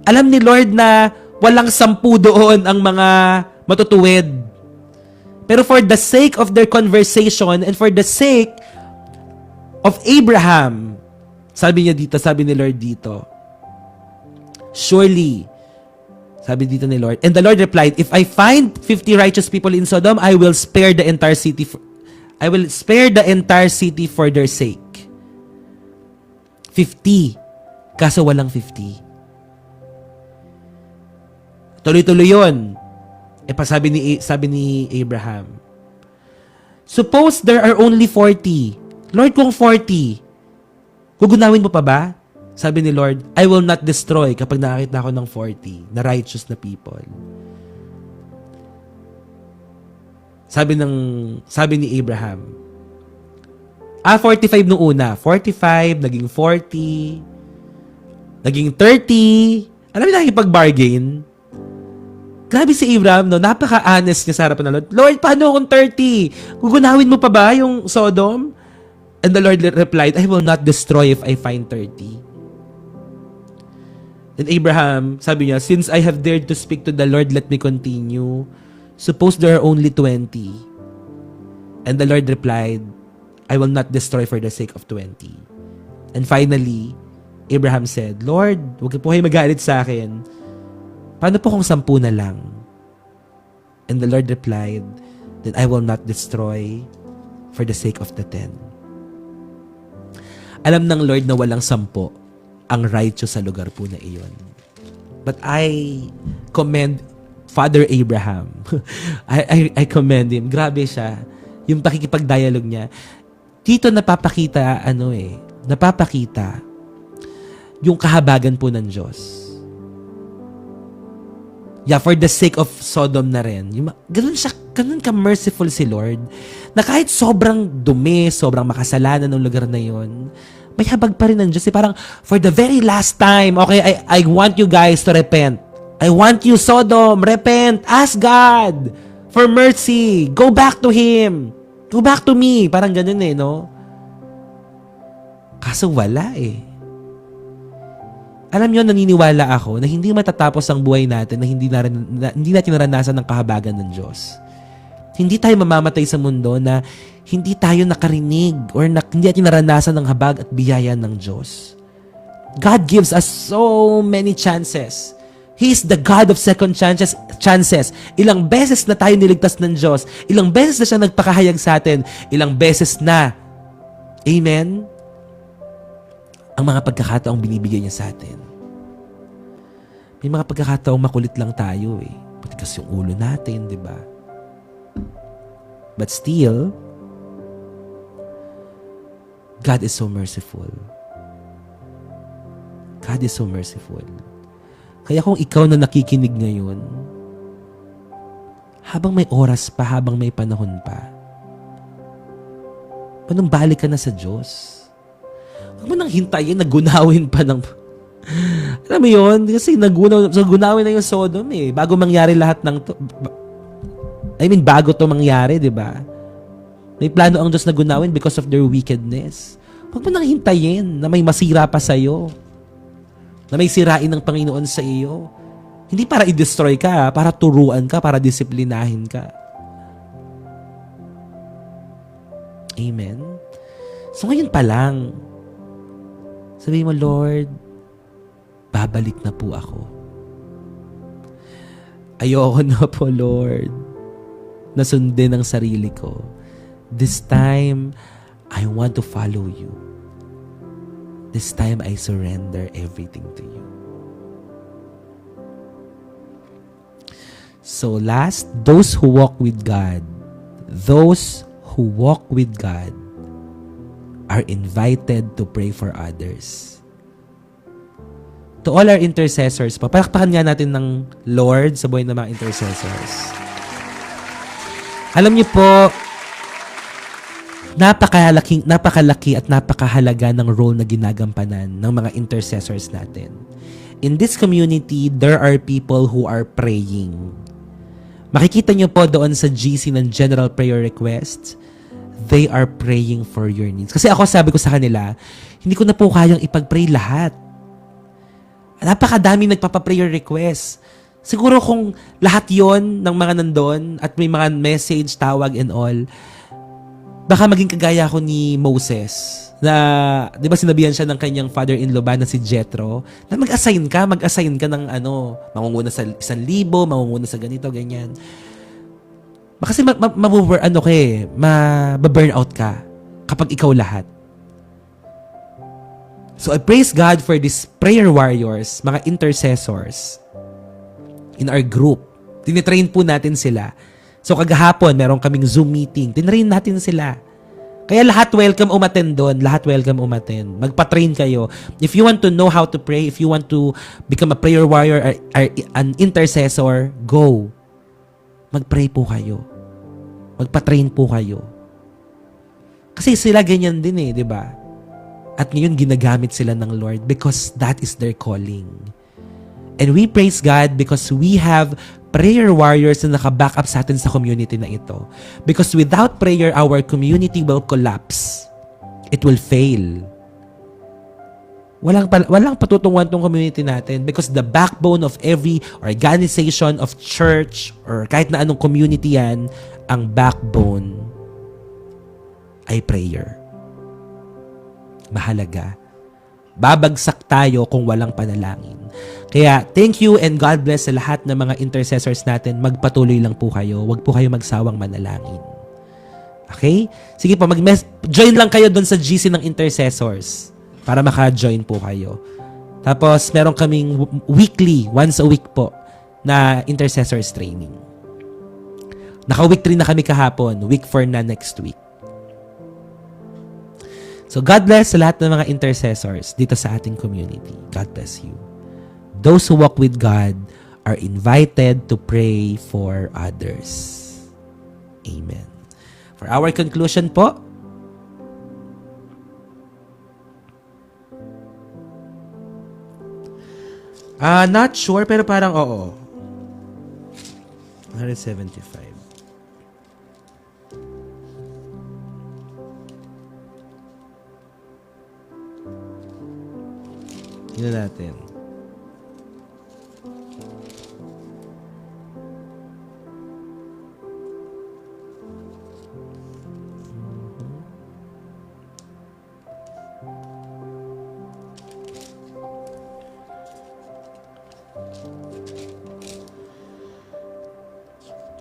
Alam ni Lord na walang 10 doon ang mga matutuwid. Pero for the sake of their conversation and for the sake of Abraham, sabi ni Lord dito, surely, sabi dito ni Lord, and the Lord replied, if I find 50 righteous people in Sodom, I will spare the entire city for their sake. 50. Kaso walang 50. Tuloy-tuloy yun. Sabi ni Abraham, suppose there are only 40. Lord, kung 40, gugunawin mo pa ba? Sabi ni Lord, I will not destroy kapag nakakita ako ng 40 na righteous na people. Sabi ni Abraham, 45 nung una. 45, naging 40, naging 30. Alam mo na nakikipag-bargain? Grabe si Abraham, no? Napaka-honest niya sa harapan ng Lord. Lord, paano kung 30? Gugunawin mo pa ba yung Sodom? And the Lord replied, I will not destroy if I find 30. And Abraham, sabi niya, since I have dared to speak to the Lord, let me continue. Suppose there are only 20. And the Lord replied, I will not destroy for the sake of 20. And finally, Abraham said, Lord, huwag po kayo magalit sa akin. Paano po kung 10 na lang? And the Lord replied, then I will not destroy for the sake of the 10. Alam ng Lord na walang 10 ang righteous sa lugar po na iyon. But I commend Father Abraham. I commend him. Grabe siya. Yung pakikipag-dialogue niya. Dito napapakita yung kahabagan po ng Diyos. Yeah, for the sake of Sodom na rin. Ganun ka merciful si Lord, na kahit sobrang dumi, sobrang makasalanan ng lugar na yon, may habag pa rin ng Diyos. Parang, for the very last time, okay, I want you guys to repent. I want you, Sodom, repent. Ask God for mercy. Go back to Him. Go back to me. Parang ganun no? Kaso wala Alam niyo, naniniwala ako na hindi matatapos ang buhay natin na hindi natin naranasan ng kahabagan ng Diyos. Hindi tayo mamamatay sa mundo na hindi tayo nakarinig or hindi natin naranasan ng habag at biyaya ng Diyos. God gives us so many chances. He is the God of second chances. Ilang beses na tayo niligtas ng Diyos. Ilang beses na siya nagpakahayag sa atin. Ilang beses na. Amen? Ang mga pagkakataong binibigay niya sa atin. May mga pagkakataong makulit lang tayo Patigas yung ulo natin, di ba? But still, God is so merciful. God is so merciful. Kaya kung ikaw na nakikinig ngayon, habang may oras pa, habang may panahon pa, panumbalik ka na sa Diyos. Huwag mo nang hintayin, nagunawin pa ng... Alam mo yun? Kasi nagunawin na yung Sodom bago mangyari lahat ng... bago to mangyari, di ba? May plano ang Diyos na gunawin because of their wickedness. Huwag mo nang hintayin na may masira pa sa'yo. Na may sirain ng Panginoon sa iyo. Hindi para i-destroy ka, para turuan ka, para disiplinahin ka. Amen? So ngayon pa lang, sabihin mo, Lord, babalik na po ako. Ayoko na po, Lord, na sundin ang sarili ko. This time, I want to follow you. This time, I surrender everything to you. So last, those who walk with God are invited to pray for others. To all our intercessors, palakpakan nga natin ng Lord sa buhay ng mga intercessors. Alam niyo po, napakalaki at napakahalaga ng role na ginagampanan ng mga intercessors natin. In this community, there are people who are praying. Makikita niyo po doon sa GC ng General Prayer Requests, they are praying for your needs. Kasi ako sabi ko sa kanila, hindi ko na po kayang ipag-pray lahat. Napakadaming nagpapa-prayer request. Siguro kung lahat yon ng mga nandun at may mga message, tawag and all, baka maging kagaya ko ni Moses na, di ba sinabihan siya ng kanyang father-in-law ba na si Jethro, na mag-assign ka ng mangunguna sa 1,000, mangunguna sa ganito, ganyan. Kasi ma-burn out ka kapag ikaw lahat. So I praise God for these prayer warriors, mga intercessors, in our group. Tinitrain po natin sila. So kagahapon, meron kaming Zoom meeting. Tinrain natin sila. Kaya lahat welcome umattend doon. Lahat welcome umattend. Magpa-train kayo. If you want to know how to pray, if you want to become a prayer warrior or an intercessor, go. Mag-pray po kayo. Magpa-train po kayo. Kasi sila ganyan din di ba? At ngayon ginagamit sila ng Lord because that is their calling. And we praise God because we have prayer warriors na naka-back up sa atin sa community na ito. Because without prayer, our community will collapse. It will fail. Walang patutunguhan tong community natin because the backbone of every organization of church or kahit na anong community yan, ang backbone ay prayer. Mahalaga. Babagsak tayo kung walang panalangin. Kaya, thank you and God bless sa lahat ng mga intercessors natin. Magpatuloy lang po kayo. Huwag po kayo magsawang manalangin. Okay? Sige po, join lang kayo doon sa GC ng intercessors para maka-join po kayo. Tapos, meron kaming weekly, once a week po, na intercessors training. Naka-week 3 na kami kahapon. Week 4 na next week. So, God bless sa lahat ng mga intercessors dito sa ating community. God bless you. Those who walk with God are invited to pray for others. Amen. For our conclusion po, not sure, pero parang oo. 175. Yun natin.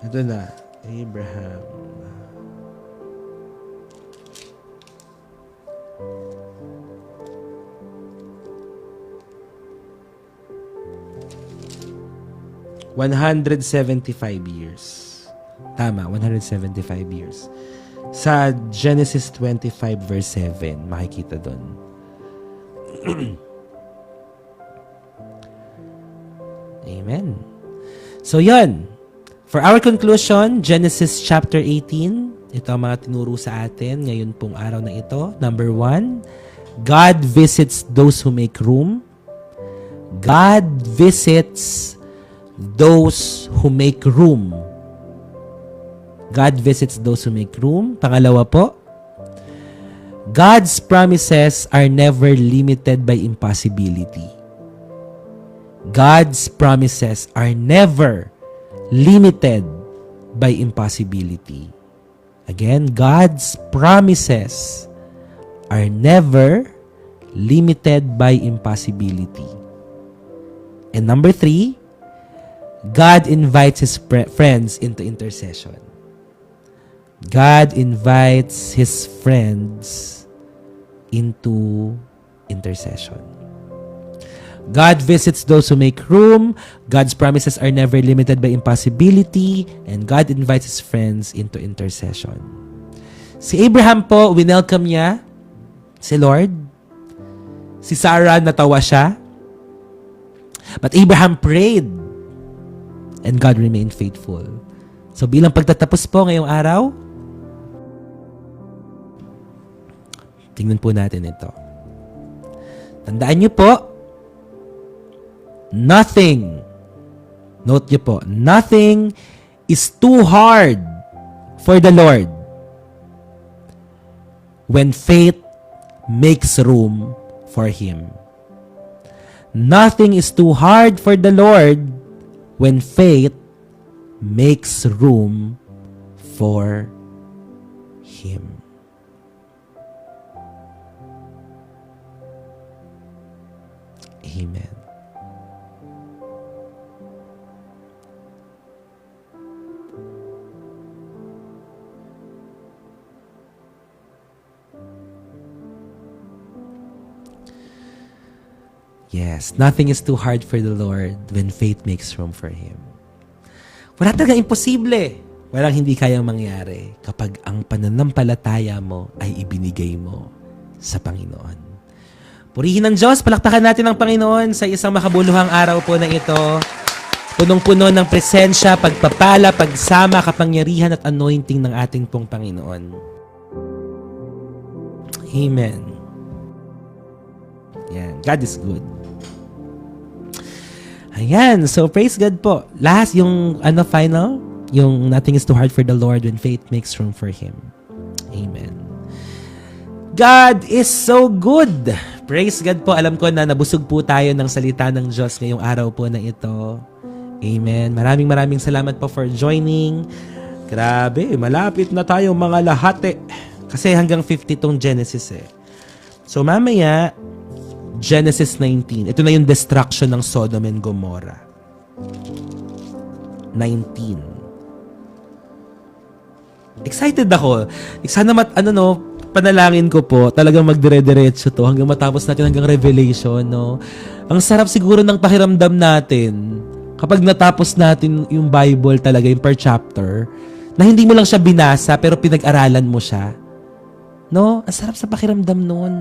Ito na. Abraham. $175 years. Tama, 175 years. Sa Genesis 25 verse 7, makikita doon. Amen. So, yun. For our conclusion, Genesis chapter 18, ito ang mga tinuro sa atin ngayon pong araw na ito. Number 1, God visits those who make room. God visits those who make room. God visits those who make room. Pangalawa po, God's promises are never limited by impossibility. God's promises are never limited by impossibility. Again, God's promises are never limited by impossibility. And number 3, God invites His friends into intercession. God invites His friends into intercession. God visits those who make room. God's promises are never limited by impossibility. And God invites His friends into intercession. Si Abraham po, winelcome niya si Lord. Si Sarah, natawa siya. But Abraham prayed. And God remained faithful. So bilang pagtatapos po ngayong araw, tingnan po natin ito. Tandaan niyo po, nothing, note niyo po, nothing is too hard for the Lord when faith makes room for Him. Nothing is too hard for the Lord when faith makes room for Him. Amen. Yes, nothing is too hard for the Lord when faith makes room for Him. Wala talaga imposible. Walang hindi kayang mangyari kapag ang pananampalataya mo ay ibinigay mo sa Panginoon. Purihin ng Diyos, palakpakan natin ang Panginoon sa isang makabuluhang araw po na ito. Punong-puno ng presensya, pagpapala, pagsama, kapangyarihan at anointing ng ating pong Panginoon. Amen. Yan. God is good. Ayan. So, praise God po. Last, yung final, yung nothing is too hard for the Lord when faith makes room for Him. Amen. God is so good. Praise God po. Alam ko na nabusog po tayo ng salita ng Diyos ngayong araw po na ito. Amen. Maraming salamat po for joining. Grabe, malapit na tayo mga lahati. Kasi hanggang 50 tong Genesis eh. So mamaya, Genesis 19. Ito na yung destruction ng Sodom and Gomorrah. 19. Excited ako. Sana panalangin ko po, talagang magdire-diretso to hanggang matapos natin hanggang Revelation, no? Ang sarap siguro ng pakiramdam natin kapag natapos natin yung Bible talaga, yung per chapter, na hindi mo lang siya binasa pero pinag-aralan mo siya. No? Ang sarap sa pakiramdam noon.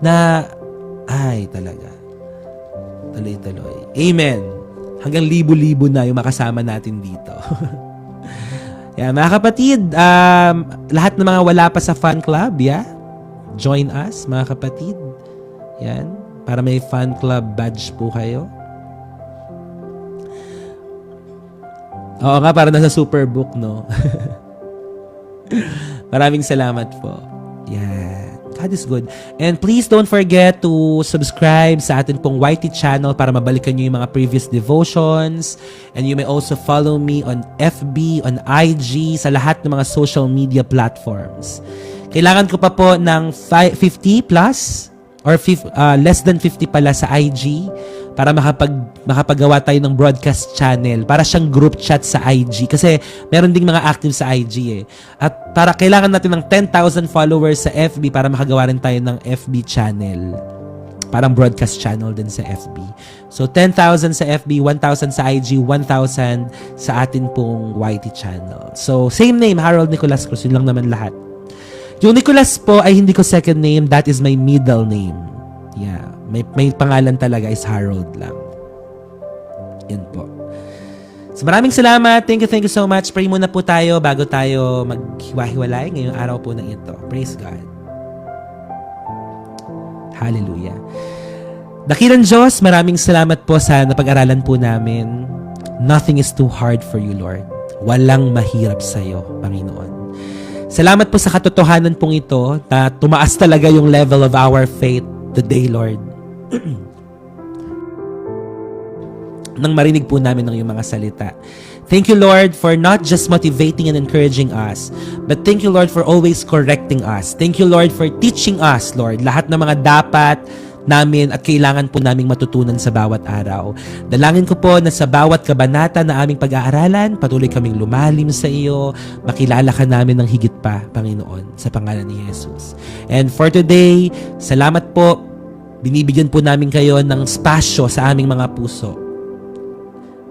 Na, ay talaga. Tuloy-tuloy. Amen. Hanggang libo-libo na yung makasama natin dito. Yeah, mga kapatid, lahat ng mga wala pa sa fan club, join us, mga kapatid. Yan, para may fan club badge po kayo. Oo nga, para nasa Superbook, no? Maraming salamat po. Yan. God is good. And please don't forget to subscribe sa atin pong YT channel para mabalikan nyo yung mga previous devotions. And you may also follow me on FB, on IG, sa lahat ng mga social media platforms. Kailangan ko pa po ng 50 plus or less than 50 pala sa IG para makapagawa tayo ng broadcast channel. Para siyang group chat sa IG. Kasi meron ding mga active sa IG eh. At para kailangan natin ng 10,000 followers sa FB para makagawa rin tayo ng FB channel. Parang broadcast channel din sa FB. So 10,000 sa FB, 1,000 sa IG, 1,000 sa atin pong YT channel. So same name, Harold Nicolas Cruz. Yun lang naman lahat. Yung Nicolas po ay hindi ko second name. That is my middle name. Yeah. May pangalan talaga is Harold lang. Yan po. So maraming salamat. Thank you so much. Pray muna po tayo bago tayo maghiwa-hiwalay ngayong araw po na ito. Praise God. Hallelujah. Dakilang Diyos, maraming salamat po sa napag-aralan po namin. Nothing is too hard for you, Lord. Walang mahirap sa iyo, Panginoon. Salamat po sa katotohanan pong ito na tumaas talaga yung level of our faith today, Lord. Nang marinig po namin ng iyong mga salita. Thank you, Lord, for not just motivating and encouraging us, but thank you, Lord, for always correcting us. Thank you, Lord, for teaching us, Lord, lahat ng mga dapat namin at kailangan po naming matutunan sa bawat araw. Dalangin ko po na sa bawat kabanata na aming pag-aaralan, patuloy kaming lumalim sa iyo, makilala ka namin ng higit pa, Panginoon, sa pangalan ni Jesus. And for today, salamat po. Binibigyan po namin kayo ng spasyo sa aming mga puso.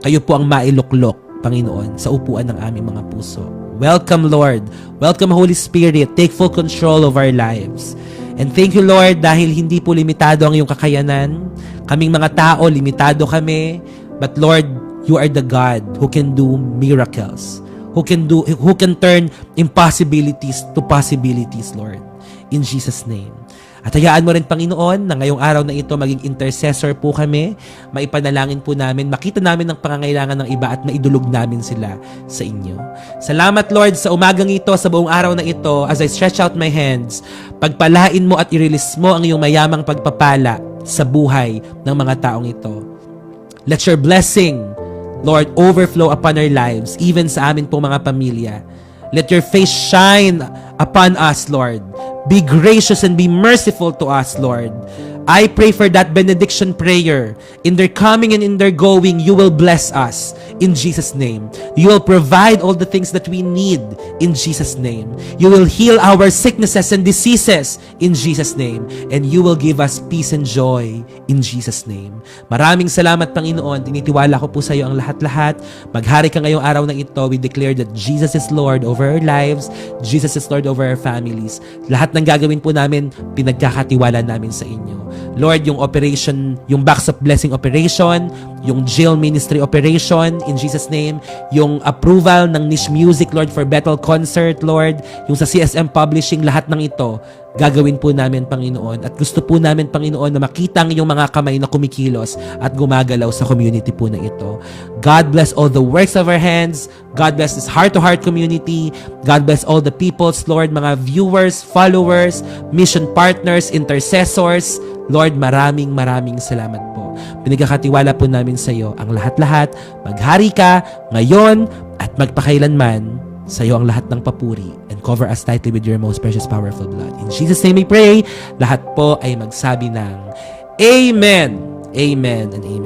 Kayo po ang mailuklok, Panginoon, sa upuan ng aming mga puso. Welcome, Lord. Welcome, Holy Spirit. Take full control of our lives. And thank you, Lord, dahil hindi po limitado ang iyong kakayanan. Kaming mga tao, limitado kami. But Lord, you are the God who can do miracles. Who can turn impossibilities to possibilities, Lord. In Jesus' name. At hayaan mo rin, Panginoon, na ngayong araw na ito maging intercessor po kami, maipanalangin po namin, makita namin ang pangangailangan ng iba at maidulog namin sila sa inyo. Salamat, Lord, sa umagang ito, sa buong araw na ito, as I stretch out my hands, pagpalain mo at i-release mo ang iyong mayamang pagpapala sa buhay ng mga taong ito. Let your blessing, Lord, overflow upon our lives, even sa amin pong mga pamilya. Let your face shine upon us, Lord. Be gracious and be merciful to us, Lord. I pray for that benediction prayer. In their coming and in their going, you will bless us in Jesus' name. You will provide all the things that we need in Jesus' name. You will heal our sicknesses and diseases in Jesus' name. And you will give us peace and joy in Jesus' name. Maraming salamat, Panginoon. Tinitiwala ko po sa iyo ang lahat-lahat. Maghari ka ngayong araw na ito. We declare that Jesus is Lord over our lives. Jesus is Lord over our families. Lahat ng gagawin po namin, pinagkakatiwala namin sa inyo. Lord, yung operation, yung Box of Blessing operation, yung Jail Ministry operation, in Jesus' name, yung approval ng Niche Music, Lord, for Bethel Concert, Lord, yung sa CSM Publishing, lahat ng ito, gagawin po namin, Panginoon. At gusto po namin, Panginoon, na makita ang iyong mga kamay na kumikilos at gumagalaw sa community po na ito. God bless all the works of our hands. God bless this heart-to-heart community. God bless all the peoples, Lord, mga viewers, followers, mission partners, intercessors. Lord, maraming salamat po. Pinagkakatiwala po namin sa iyo ang lahat-lahat. Maghari ka ngayon at magpakailanman. Sa iyo ang lahat ng papuri, and cover us tightly with your most precious powerful blood. In Jesus' name we pray. Lahat po ay magsabi ng Amen. Amen and Amen.